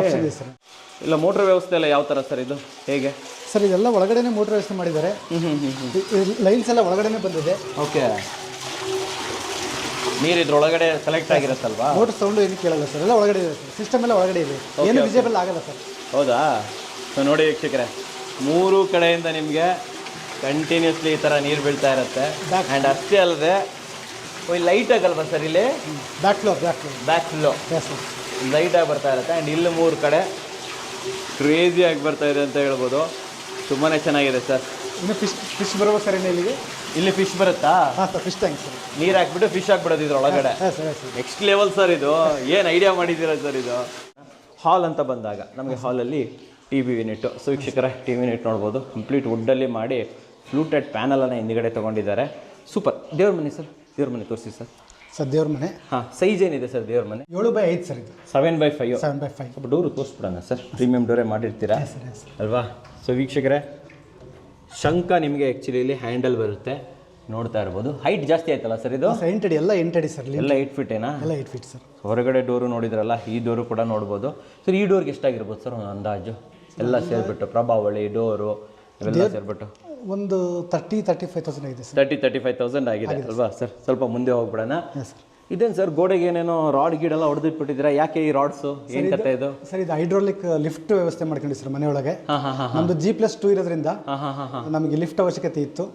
ಇಲ್ಲ ಮೋಟ್ರ್ ವ್ಯವಸ್ಥೆ ಎಲ್ಲ ಯಾವ ಥರ ಸರ್ ಇದು? ಹೇಗೆ ಸರ್? ಇದೆಲ್ಲ ಒಳಗಡೆನೆ ಮೋಟ್ರ್ ವ್ಯವಸ್ಥೆ ಮಾಡಿದ್ದಾರೆ. ಲೈನ್ಸ್ ಎಲ್ಲ ಒಳಗಡೆನೆ ಬಂದಿದೆ. ಓಕೆ. ನೀರು ಇದ್ರೊಳಗಡೆ ಕಲೆಕ್ಟ್ ಆಗಿರುತ್ತಲ್ವಾ? ಮೋಟ್ರ್ ಸೌಂಡ್ ಏನು ಕೇಳಲ್ಲ ಸರ್, ಎಲ್ಲ ಒಳಗಡೆ ಇದೆ. ಸಿಸ್ಟಮ್ ಎಲ್ಲ ಒಳಗಡೆ ಇದೆ, ಏನು ವಿಸಿಬಲ್ ಆಗಲ್ಲ ಸರ್. ಹೌದಾ? ಸೊ ನೋಡಿ ವೀಕ್ಷಕರೇ, 3 ಕಡೆಯಿಂದ ನಿಮಗೆ ಕಂಟಿನ್ಯೂಸ್ಲಿ ಈ ಥರ ನೀರು ಬೀಳ್ತಾ ಇರುತ್ತೆ. ಆ್ಯಂಡ್ ಅಷ್ಟೇ ಅಲ್ಲದೆ ಲೈಟ್ ಆಗಲ್ವಾ ಸರ್ ಇಲ್ಲಿ? ಬ್ಯಾಕ್ ಫ್ಲೋ ಲೈಟಾಗಿ ಬರ್ತಾ ಇರುತ್ತೆ. ಆ್ಯಂಡ್ ಇಲ್ಲಿ 3 ಕಡೆ ಕ್ರೇಜಿಯಾಗಿ ಬರ್ತಾ ಇದೆ ಅಂತ ಹೇಳ್ಬೋದು. ತುಂಬಾ ಚೆನ್ನಾಗಿದೆ ಸರ್. ಇನ್ನು ಫಿಶ್ ಬರುವ ಸರ್ ಇಲ್ಲಿಗೆ? ಇಲ್ಲಿ ಫಿಶ್ ಬರುತ್ತಾ? ಹಾಂ ಸರ್, ಫಿಶ್ ಟ್ಯಾಂಕ್ ಸರ್. ನೀರು ಹಾಕ್ಬಿಟ್ಟು ಫಿಶ್ ಹಾಕ್ಬಿಡೋದು ಇದ್ರೊಳಗಡೆ. ನೆಕ್ಸ್ಟ್ ಲೆವೆಲ್ ಸರ್ ಇದು. ಏನು ಐಡಿಯಾ ಮಾಡಿದ್ದೀರಾ ಸರ್ ಇದು? ಹಾಲ್ ಅಂತ ಬಂದಾಗ ನಮಗೆ ಹಾಲಲ್ಲಿ TV ಯೂನಿಟ್ಟು. ಸೊ ವೀಕ್ಷಕರ, TV ಯೂನಿಟ್ ನೋಡ್ಬೋದು. ಕಂಪ್ಲೀಟ್ ವುಡ್ಡಲ್ಲಿ ಮಾಡಿ ಫ್ಲೂಟೆಡ್ ಪ್ಯಾನಲನ್ನು ಹಿಂದ್ಗಡೆ ತೊಗೊಂಡಿದ್ದಾರೆ. ಸೂಪರ್. ದೇವ್ರ ಮನೆ ಸರ್, ದೇವ್ರ ಮನೆ ತೋರಿಸಿ ಸರ್. ಸರ್ ದೇವ್ರ ಮನೆ. ಹಾಂ, ಸೈಜ್ ಏನಿದೆ ಸರ್ ದೇವ್ರ ಮನೆ? 7/5 ಸರ್ ಇದು. 7/5. 7/5. ಸ್ವಲ್ಪ ಡೋರು ತೋರಿಸ್ಬಿಡೋಣ ಸರ್. ಪ್ರೀಮಿಯಂ ಡೋರೇ ಮಾಡಿರ್ತೀರಾ ಅಲ್ವಾ? ಸೊ ವೀಕ್ಷಕರೇ, ಶಂಕ ನಿಮಗೆ ಆ್ಯಕ್ಚುಲಿ ಇಲ್ಲಿ ಹ್ಯಾಂಡಲ್ ಬರುತ್ತೆ, ನೋಡ್ತಾ ಇರ್ಬೋದು. ಹೈಟ್ ಜಾಸ್ತಿ ಆಯ್ತಲ್ಲ ಸರ್ ಇದು? 8 ಅಡಿ. ಎಲ್ಲ 8 ಅಡಿ ಸರ್. ಎಲ್ಲ 8 ಫೀಟೇನಾ? ಎಲ್ಲ 8 ಫೀಟ್ ಸರ್. ಹೊರಗಡೆ ಡೋರು ನೋಡಿದ್ರಲ್ಲ, ಈ ಡೋರು ಕೂಡ ನೋಡ್ಬೋದು ಸರ್. ಈ ಡೋರ್ಗೆ ಎಷ್ಟಾಗಿರ್ಬೋದು ಸರ್ ಒಂದು ಅಂದಾಜು? ಎಲ್ಲ ಸೇರಿಬಿಟ್ಟು ಪ್ರಭಾವಳಿ ಡೋರು ಇವೆಲ್ಲ ಸೇರಿಬಿಟ್ಟು ಒಂದು 30-35,000 ಆಗಿದೆ ಸರ್. 30-35,000 ಆಗಿದೆ ಅಲ್ವಾ ಸರ್? ಸ್ವಲ್ಪ ಮುಂದೆ ಹೋಗ್ಬಿಡೋಣ. ಇದೇನು ಸರ್, ಗೋಡೆಗೆ ಏನೇನೋ ರಾಡ್ ಗೀಡೆಲ್ಲ ಹೊಡೆದಿಟ್ಬಿಟ್ಟಿದ್ದೀರಾ? ಯಾಕೆ ಈ ರಾಡ್ಸು? ಏನು ಕತೆ ಇದು ಸರ್? ಇದು ಹೈಡ್ರಾಲಿಕ್ ಲಿಫ್ಟ್ ವ್ಯವಸ್ಥೆ ಮಾಡ್ಕೊಂಡಿದ್ದೀವಿ ಸರ್ ಮನೆಯೊಳಗೆ. ನಮ್ದು G+2 ಇರೋದ್ರಿಂದ ನಮಗೆ ಲಿಫ್ಟ್ ಅವಶ್ಯಕತೆ ಇತ್ತು,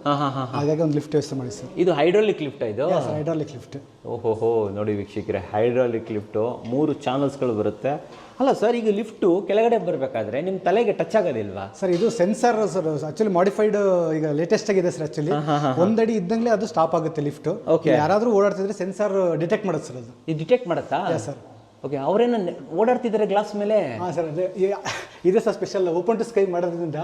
ಹಾಗಾಗಿ ಒಂದು ಲಿಫ್ಟ್ ವ್ಯವಸ್ಥೆ ಮಾಡಿ ಸರ್. ಇದು ಹೈಡ್ರಾಲಿಕ್ ಲಿಫ್ಟ್? ಇದು ಹೈಡ್ರಾಲಿಕ್ ಲಿಫ್ಟ್. ಓಹೋ, ನೋಡಿ ವೀಕ್ಷಕರೇ, ಹೈಡ್ರಾಲಿಕ್ ಲಿಫ್ಟು. 3 ಚಾನಲ್ಸ್ಗಳು ಬರುತ್ತೆ. ಅಲ್ಲ ಸರ್, ಈಗ ಲಿಫ್ಟು ಕೆಳಗಡೆ ಬರಬೇಕಾದ್ರೆ ನಿಮ್ಮ ತಲೆಗೆ ಟಚ್ ಆಗೋದಿಲ್ವಾ ಸರ್? ಇದು ಸೆನ್ಸರ್ ಸರ್, ಆಕ್ಚುಲಿ ಮಾಡಿಫೈಡ್ ಈಗ ಲೇಟೆಸ್ಟ್ ಆಗಿದೆ ಸರ್. ಆಕ್ಚುಲಿ 1 ಅಡಿ ಇದ್ದಂಗೆ ಅದು ಸ್ಟಾಪ್ ಆಗುತ್ತೆ ಲಿಫ್ಟ್. ಯಾರಾದ್ರೂ ಓಡಾಡ್ತಿದ್ರೆ ಸೆನ್ಸರ್ ಡಿಟೆಕ್ಟ್ ಮಾಡುತ್ತೆ ಸರ್. ಅದು ಇದು ಡಿಟೆಕ್ಟ್ ಮಾಡುತ್ತಾ? ಸರ್. ಓಕೆ, ಅವರೇನ ಓಡಾಡ್ತಿದ್ದಾರೆ ಗ್ಲಾಸ್ ಮೇಲೆ? ಹಾಂ ಸರ್, ಅದೇ ಇದೆ sir. Special open to sky ಮಾಡೋದ್ರಿಂದ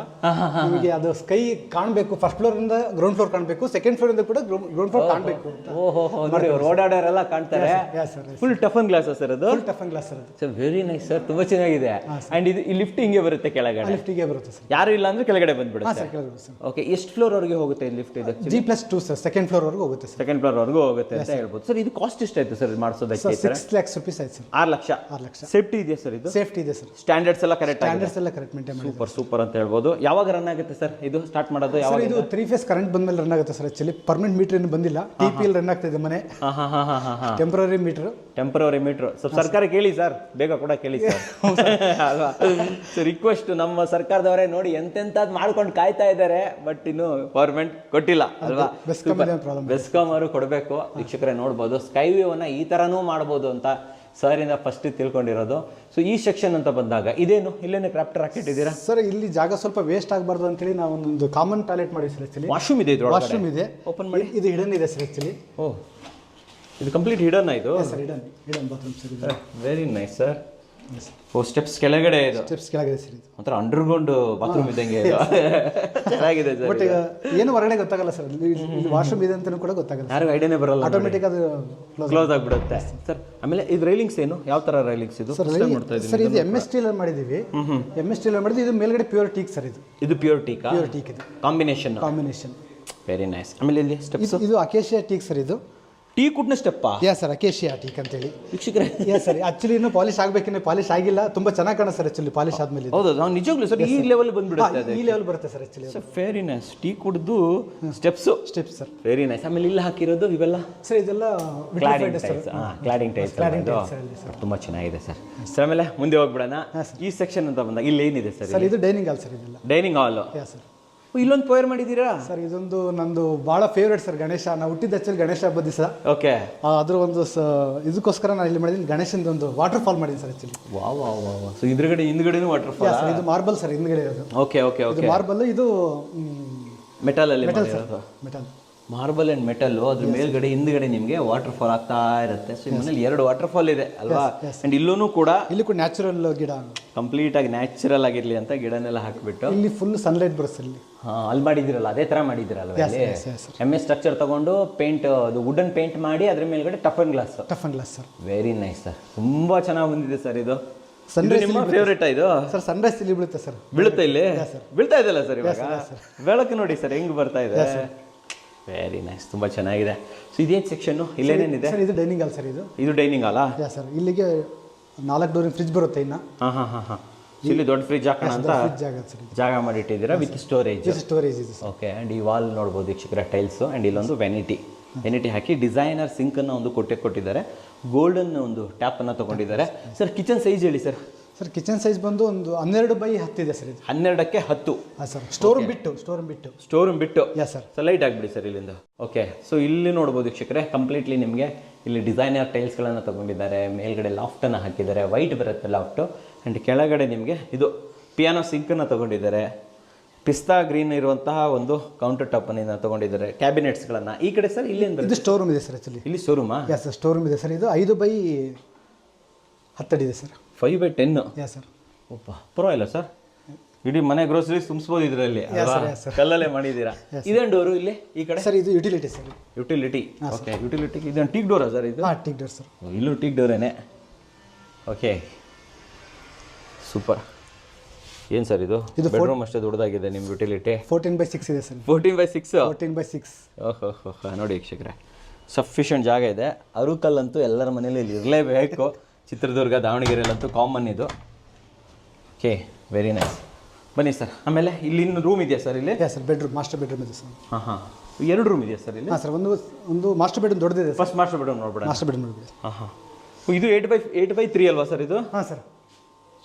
ನಿಮಗೆ ಅದು ಸ್ಕೈ ಕಾಣಬೇಕು. ಫಸ್ಟ್ ಫ್ಲೋರ್ ಇಂದ ಗ್ರೌಂಡ್ ಫ್ಲೋರ್ ಕಾಣಬೇಕು, ಸೆಕೆಂಡ್ ಫ್ಲೋರ್ ಇಂದ ಕೂಡ ಗ್ರೌಂಡ್ ಫ್ಲೋರ್ ಕಾಣಬೇಕು. ಓಹೋ, ನೋಡಿ ಓಡಾಡೋರೆಲ್ಲ ಕಾಣ್ತಾರೆ. ಫುಲ್ ಟಫನ್ ಗ್ಲಾಸ್ ಸರ್ ಅದು? ಫುಲ್ ಟಫನ್ ಗ್ಲಾಸ್ ಸರ್ ಅದು. ಸರ್ ವೆರಿ ನೈಸ್ ಸರ್, ತುಂಬಾ ಚೆನ್ನಾಗಿದೆ. ಅಂಡ್ ಇದು ಈ ಲಿಫ್ಟ್ ಹಿಂಗೆ ಬರುತ್ತೆ ಕೆಳಗಡೆ? ಲಿಫ್ಟಿಗೆ ಬರುತ್ತೆ ಸರ್. ಯಾರು ಇಲ್ಲ ಅಂದ್ರೆ ಕೆಳಗಡೆ ಬಂದ್ಬಿಡುತ್ತೆ? ಸರ್. ಓಕೆ, ಎಷ್ಟು ಫ್ಲೋರ್ ವರೆಗೆ ಹೋಗುತ್ತೆ ಈ ಲಿಫ್ಟ್? ಇದು G+2 ಸರ್, ಸೆಕೆಂಡ್ ಫ್ಲೋರ್ ವರೆಗೂ ಹೋಗುತ್ತೆ ಸರ್. ಸೆಕೆಂಡ್ ಫ್ಲೋರ್ ವರೆಗೂ ಹೋಗುತ್ತೆ ಅಂತ ಹೇಳ್ಬೋದು ಸರ್. ಇದು ಕಾಸ್ಟ್ ಎಷ್ಟಾಯ್ತು ಸರ್ ಮಾಡಿಸೋದಕ್ಕೆ? 6 lakhs rupees ಆಯ್ತು ಸರ್. 6 ಲಕ್ಷ. ಸೇಫ್ಟಿ ಇದೆಯಾ ಸರ್ ಇದು? ಸೇಫ್ಟಿ ಇದೆ ಸರ್. ಸ್ಟ್ಯಾಂಡರ್ಡ್ಸ್ ಎಲ್ಲ ಕರೆಕ್ಟ್ ಆಗಿದೆ? ಸ್ಟ್ಯಾಂಡರ್ಡ್ಸ್ ಎಲ್ಲ ಕರೆಕ್ಟ್ ಮೇಂಟೈನ್ ಮಾಡಿ. ಸೂಪರ್ ಅಂತ ಹೇಳ್ಬೋದು. ಯಾವಾಗ ರನ್ ಆಗುತ್ತೆ ಸರ್ ಇದು? ಸ್ಟಾರ್ಟ್ ಮಾಡೋದು ಯಾವಾಗ? ಇದು 3 ಫೇಸ್ ಕರೆಂಟ್ ಬಂದ್ಮೇಲೆ ರನ್ ಆಗುತ್ತೆ ಸರ್. ಆಕ್ಚುಲಿ ಪರ್ಮನೆಂಟ್ ಮೀಟರ್ ಏನು ಬಂದಿಲ್ಲ, TPL ರನ್ ಆಗ್ತಾ ಇದೆ ಮನೆ. Temporary meter. ಸ್ವಲ್ಪ ಸರ್ಕಾರ ಕೇಳಿ ಸರ್, ಬೇಗ ಕೂಡ ಕೇಳಿ ಸರ್ ಅಲ್ವಾ? ಸೊ ರಿಕ್ವೆಸ್ಟ್, ನಮ್ಮ ಸರ್ಕಾರದವರೇ ನೋಡಿ ಎಂತೆಂಥದ್ದು ಮಾಡ್ಕೊಂಡು ಕಾಯ್ತಾ ಇದ್ದಾರೆ, ಬಟ್ ಇನ್ನು ಗೌರ್ಮೆಂಟ್ ಕೊಟ್ಟಿಲ್ಲ ಅಲ್ವಾ? ಬೆಸ್ಕಾಂ ಅವರು ಕೊಡಬೇಕು. ವೀಕ್ಷಕರೇ ನೋಡ್ಬೋದು, ಸ್ಕೈವೇವನ್ನ ಈ ಥರನೂ ಮಾಡ್ಬೋದು ಅಂತ ಸರಿಂದ ಫಸ್ಟ್ ತಿಳ್ಕೊಂಡಿರೋದು. ಸೊ ಈ ಸೆಕ್ಷನ್ ಅಂತ ಬಂದಾಗ ಇದೇನು, ಇಲ್ಲೇನು ಕ್ರಾಫ್ಟರ್ ಹಾಕಿಟ್ಟಿದ್ದೀರಾ ಸರ್? ಇಲ್ಲಿ ಜಾಗ ಸ್ವಲ್ಪ ವೇಸ್ಟ್ ಆಗಬಾರ್ದು ಅಂತೇಳಿ ನಾವು ಒಂದು ಕಾಮನ್ ಟಾಯ್ಲೆಟ್ ಮಾಡಿ ಸರ್. ಆಕ್ಚುಲಿ ವಾಶ್ರೂಮ್ ಇದೆ, ವಾಶ್ರೂಮ್ ಇದೆ. ಓಪನ್ ಮಾಡಿ. ಇದು ಹಿಡನ್ ಇದೆ ಸರ್ ಆಕ್ಚುಲಿ. ಇದು ಕಂಪ್ಲೀಟ್ ಹಿಡನ್ ಇದು? ಸರ್, ಹಿಡನ್ ಬಾತ್ರೂಮ್ ಸರ್ ಇದು. Very nice sir. Oh steps ಕೆಳಗಡೆ ಇದು ಸ್ಟೆಪ್ಸ್ ಕೆಳಗಿದೆ ಸರ್ ಇದು. ಒಂಥರ ಅಂಡರ್ಗ್ರೌಂಡ್ ಬಾತ್ರೂಮ್ ಇದ್ದಂಗೆ ಇದು. ಚೆನ್ನಾಗಿದೆ ಸರ್. ಬಟ್ ಏನು ಹೊರಗಡೆ ಗೊತ್ತಾಗಲ್ಲ ಸರ್, ಇಲ್ಲಿ ವಾಶ್ರೂಮ್ ಇದೆ ಅಂತಲೂ ಕೂಡ ಗೊತ್ತಾಗಲ್ಲ, ಯಾರಿಗೂ ಐಡಿಯಾನೇ ಬರಲ್ಲ, ಆಟೋಮೆಟಿಕ್ ಅದು ಕ್ಲೋಸ್ ಆಗಿಬಿಡುತ್ತೆ ಸರ್. ಆಮೇಲೆ ಇದು ರೈಲಿಂಗ್ಸ್ ಏನು, ಯಾವ ಥರ ರೈಲಿಂಗ್ಸ್ ಇದು? ಸರ್ ಇದು MS ಸ್ಟೀಲ್ ಮಾಡಿದ್ದೀವಿ. MS ಸ್ಟೀಲ್ ಮಾಡಿದ್ವಿ. ಇದು ಮೇಲ್ಗಡೆ ಪ್ಯೂರ್ ಟೀಕ್ ಸರ್. ಇದು ಪ್ಯೂರ್ ಟೀಕ್. ಪ್ಯೂರ್ ಟೀಕ್ ಇದು ಕಾಂಬಿನೇಷನ್. Very nice. ಆಮೇಲೆ ಇಲ್ಲಿ ಸ್ಟೆಪ್ಸ್, ಇದು ಅಕೇಶಿಯಾ ಟೀಕ್ ಸರ್. ಇದು ಟೀ ಕುಡ್ನ ಸ್ಟೆಪ್ಪಾ? ಯಾ ಸರ್, ಅಕೇಶಿಯಾ ಟೀಕ್ ಅಂತೇಳಿ. ವೀಕ್ಷಕರೇ ಯಾ ಸರ್, ಆಕ್ಚುಲಿ ಇನ್ನೂ ಪಾಲಿಶ್ ಆಗಬೇಕಿನ್ನು ಪಾಲಿಶ್ ಆಗಿಲ್ಲ. ತುಂಬಾ ಚೆನ್ನಾಗಿ ಕಾಣ ಸರ್ ಆಕ್ಚುಲಿ ಪಾಲಿಶ್ ಆದ್ಮೇಲೆ. ಹೌದು, ನಾವು ನಿಜವಾಗ್ಲೂ ಸರ್ ಈ ಲೆವೆಲ್ ಬಂದ್ಬಿಡುತ್ತೆ ಅದು. ಈ ಲೆವೆಲ್ ಬರುತ್ತೆ sir actually. Very nice. Tea ಕುಡ್ದು ಸ್ಟೆಪ್ಸ್ ಸರ್. Very nice. ಆಮೇಲೆ ಇಲ್ಲಿ ಹಾಕಿರೋದು ಇವೆಲ್ಲ ಸರ್ ಇದೆಲ್ಲ ಕ್ಲಾಡಿಂಗ್ ಟೈಲ್ಸ್. ತುಂಬಾ ಚೆನ್ನಾಗಿದೆ ಸರ್. ಸರ್ ಆಮೇಲೆ ಮುಂದೆ ಹೋಗ್ಬಿಡೋಣ. ಈ ಸೆಕ್ಷನ್ ಅಂತ ಬಂದಾಗ ಇಲ್ಲಿ ಏನಿದೆ ಸರ್? ಸರ್ ಇದು ಡೈನಿಂಗ್ ಹಾಲ್ ಸರ್. ಇದೆಲ್ಲ ಡೈನಿಂಗ್ ಹಾಲ್. ಯಾ ಸರ್. ಇಲ್ಲೊಂದು ಪೋಯರ್ ಮಾಡಿದ್ದೀರಾ ಸರ್? ಇದೊಂದು ನಂದು ಭಾಳ ಫೇವ್ರೇಟ್ ಸರ್. ಗಣೇಶ, ನಾವು ಹುಟ್ಟಿದ ಆಕ್ಚುಲಿ ಗಣೇಶ ಹಬ್ಬದ ದಿವಸ. ಓಕೆ. ಅದ್ರ ಒಂದು ಇದಕ್ಕೋಸ್ಕರ ನಾನು ಇಲ್ಲಿ ಮಾಡಿದ್ದೀನಿ, ಗಣೇಶಂದು ಒಂದು ವಾಟರ್ ಫಾಲ್ ಮಾಡಿದ್ದೀನಿ ಸರ್ ಆಕ್ಚುಲಿ. ವಾ. ಸೊ ಹಿಂದ್ಗಡೆನೂ ವಾಟರ್ ಫಾಲ್. ಇದು ಮಾರ್ಬಲ್ ಸರ್, ಹಿಂದ್ಗಡೆ ಇರೋದು. ಓಕೆ. ಮಾರ್ಬಲ್. ಇದು ಮೆಟಲ್ ಅಲ್ಲಿ ಮೆಟಲ್. Marble and metal. ಅದ್ರ ಮೇಲ್ಗಡೆ ಹಿಂದ್ಗಡೆ ನಿಮಗೆ ವಾಟರ್ ಫಾಲ್ ಆಗ್ತಾ ಇರುತ್ತೆ. ಸೊ ಮನೇಲಿ 2 ವಾಟರ್ ಫಾಲ್ ಇದೆ ಅಲ್ವಾ? ಅಂಡ್ ಇಲ್ಲೂ ಕೂಡ ನ್ಯಾಚುರಲ್ ಗಿಡ, ಕಂಪ್ಲೀಟ್ ಆಗಿ ನ್ಯಾಚುರಲ್ ಆಗಿರ್ಲಿ ಅಂತ ಗಿಡನೆಲ್ಲ ಹಾಕ್ಬಿಟ್ಟು ಇಲ್ಲಿ ಫುಲ್ ಸನ್ಲೈಟ್ ಬರುತ್ತೆ ಇಲ್ಲಿ. ಅಲ್ಲಿ ಮಾಡಿದಿರಲ್ಲ, ಅದೇ ತರ ಮಾಡಿದಿರಲ್ಲ. MS ಸ್ಟ್ರಕ್ಚರ್ ತಗೊಂಡು ಪೇಂಟ್, ಅದು ವುಡನ್ ಪೇಂಟ್ ಮಾಡಿ ಅದ್ರ ಮೇಲ್ಗಡೆ tough and glass sir. Very nice sir. ತುಂಬಾ ಚೆನ್ನಾಗಿ ಬಂದಿದೆ ಸರ್. ಇದು ನಿಮ್ಮ ಫೇವ್ರೇಟ್ ಇದು ಸರ್? ಸನ್ರೈಸ್ ಇಲ್ಲಿ ಬೀಳುತ್ತೆ ಸರ್. ಬೀಳುತ್ತೆ ಇಲ್ಲಿ? ಬೀಳ್ತಾ ಇದೆಯಲ್ಲ ಸರ್ ಇವಾಗ. ಬೆಳಕು ನೋಡಿ ಸರ್ ಹೆಂಗ್ ಬರ್ತಾ ಇದೆ. ವೆರಿ ನೈಸ್, ತುಂಬಾ ಚೆನ್ನಾಗಿದೆ. ಸೊ ಇದೇನು ಸೆಕ್ಷನ್? ಇಲ್ಲೇನೇನಿದೆ ಸರ್? ಇದು ಡೈನಿಂಗ್ ಹಾಲ್ ಸರ್. ಇದು ಡೈನಿಂಗ್ ಹಾಲಾ? ಸರ್. ಇಲ್ಲಿಗೆ 4 ಡೋರಿನ ಫ್ರಿಜ್ ಬರುತ್ತೆ ಇನ್ನ. ಇಲ್ಲಿ ದೊಡ್ಡ ಫ್ರಿಜ್ ಹಾಕೋಣ ಅಂತ ಜಾಗ ಮಾಡಿಟ್ಟಿದ್ದೀರಾ ವಿತ್ ಸ್ಟೋರೇಜ್ ಇದೆ. ಓಕೆ. ಅಂಡ್ ಈ ವಾಲ್ ನೋಡ್ಬೋದು ವೀಕ್ಷಕರ, ಟೈಲ್ಸ್. ಅಂಡ್ ಇಲ್ಲೊಂದು ವೆನಿಟಿ ಹಾಕಿ ಡಿಸೈನರ್ ಸಿಂಕ್ ಅನ್ನು ಒಂದು ಕೊಟ್ಟಿದ್ದಾರೆ. ಗೋಲ್ಡನ್ ಒಂದು ಟ್ಯಾಪ್ ಅನ್ನ ತಗೊಂಡಿದ್ದಾರೆ. ಸರ್ ಕಿಚನ್ ಸೈಜ್ ಹೇಳಿ ಸರ್. ಸರ್ ಕಿಚನ್ ಸೈಜ್ ಬಂದು ಒಂದು 12x10 ಇದೆ ಸರ್. ಇದು 12ಕ್ಕೆ 10. ಸರ್. ಸ್ಟೋರ್ ರೂಮ್ ಬಿಟ್ಟು. ಯಾ ಸರ್. ಸೊ ಲೈಟ್ ಆಗಿಬಿಡಿ ಸರ್ ಇಲ್ಲಿಂದ. ಓಕೆ. ಸೊ ಇಲ್ಲಿ ನೋಡ್ಬೋದು ವೀಕ್ಷಕರೇ, ಕಂಪ್ಲೀಟ್ಲಿ ನಿಮಗೆ ಇಲ್ಲಿ ಡಿಸೈನರ್ ಟೈಲ್ಸ್ಗಳನ್ನು ತಗೊಂಡಿದ್ದಾರೆ. ಮೇಲ್ಗಡೆ ಲಾಫ್ಟನ್ನು ಹಾಕಿದ್ದಾರೆ, ವೈಟ್ ಬರುತ್ತೆ ಲಾಫ್ಟು. ಆ್ಯಂಡ್ ಕೆಳಗಡೆ ನಿಮಗೆ ಇದು ಪಿಯಾನೋ ಸಿಂಕನ್ನು ತಗೊಂಡಿದ್ದಾರೆ. ಪಿಸ್ತಾ ಗ್ರೀನ್ ಇರುವಂತಹ ಒಂದು ಕೌಂಟರ್ ಟಾಪ್ ಅನ್ನು ತಗೊಂಡಿದ್ದಾರೆ. ಕ್ಯಾಬಿನೆಟ್ಸ್ಗಳನ್ನು ಈ ಕಡೆ ಸರ್. ಇಲ್ಲಿ ಇದು ಸ್ಟೋರ್ ರೂಮ್ ಇದೆ ಸರ್ ಆಕ್ಚುಲಿ. ಇಲ್ಲಿ ಸ್ಟೋರ್ ರೂಮಾ? ಯಾ ಸರ್, ಸ್ಟೋರ್ ರೂಮ್ ಇದೆ ಸರ್. ಇದು 5x10 ಇದೆ ಸರ್. 5x10. ಯಾ ಸರ್. ಒಪ್ಪ, ಪರವಾಗಿಲ್ಲ ಸರ್. ಇಡೀ ಮನೆ ಗ್ರೋಸರೀಸ್ ತುಂಬಿಸ್ಬೋದು ಇದರಲ್ಲಿ. ಕಲ್ಲಲ್ಲೇ ಮಾಡಿದ್ದೀರಾ. ಇದೇನು ಡೋರು ಇಲ್ಲಿ ಈ ಕಡೆ? ಸರ್ ಇದು utility sir. Utility. Okay. Utility. ಇದೊಂದು ಟೀಕ್ ಡೋರಾ ಸರ್? ಇದು ಟೀಕ್ ಡೋರ್ ಸರ್. ಇಲ್ಲೂ ಟೀಕ್ ಡೋರೇನೆ. Okay, super. ಏನು ಸರ್ ಇದು? ಬೆಡ್ರೂಮ್ ಅಷ್ಟೇ ದೊಡ್ಡದಾಗಿದೆ ನಿಮ್ಮ ಯುಟಿಲಿಟಿ. 14x6 ಇದೆ ಸರ್. 14x6. ಓಹೋ. ನೋಡಿ ವೀಕ್ಷಕರೇ, ಸಫಿಷಿಯೆಂಟ್ ಜಾಗ ಇದೆ. ಅರುಕಲ್ಲಂತೂ ಎಲ್ಲರ ಮನೇಲಿ ಇಲ್ಲಿ ಇರಲೇಬೇಕು. ಚಿತ್ರದುರ್ಗ, ದಾವಣಗೆರೆಯಲ್ಲಂತೂ ಕಾಮನ್ ಇದು. Okay, very nice. ಬನ್ನಿ ಸರ್. ಆಮೇಲೆ ಇಲ್ಲಿ ಇನ್ನು ರೂಮ್ ಇದೆಯಾ ಸರ್? ಇಲ್ಲಿ ಸರ್ ಬೆಡ್ರೂಮ್, ಮಾಸ್ಟರ್ ಬೆಡ್ರೂಮ್ ಇದೆ ಸರ್. 2 ರೂಮ್ ಇದೆಯಾ ಸರ್ ಇಲ್ಲಿ? ಸರ್. ಒಂದು ಮಾಸ್ಟರ್ ಬೆಡ್ರೂಮ್ ದೊಡ್ಡದಿದೆ. ಫಸ್ಟ್ ಮಾಸ್ಟರ್ ಬೆಡ್ರೂಮ್ ನೋಡ್ಬೇಡ. ಮಾಸ್ಟರ್ ಬೆಡ್ರೂಮ್ ನೋಡ್ಬೇಡಿ. ಇದು 8x3 ಅಲ್ವಾ ಸರ್ ಇದು? ಸರ್.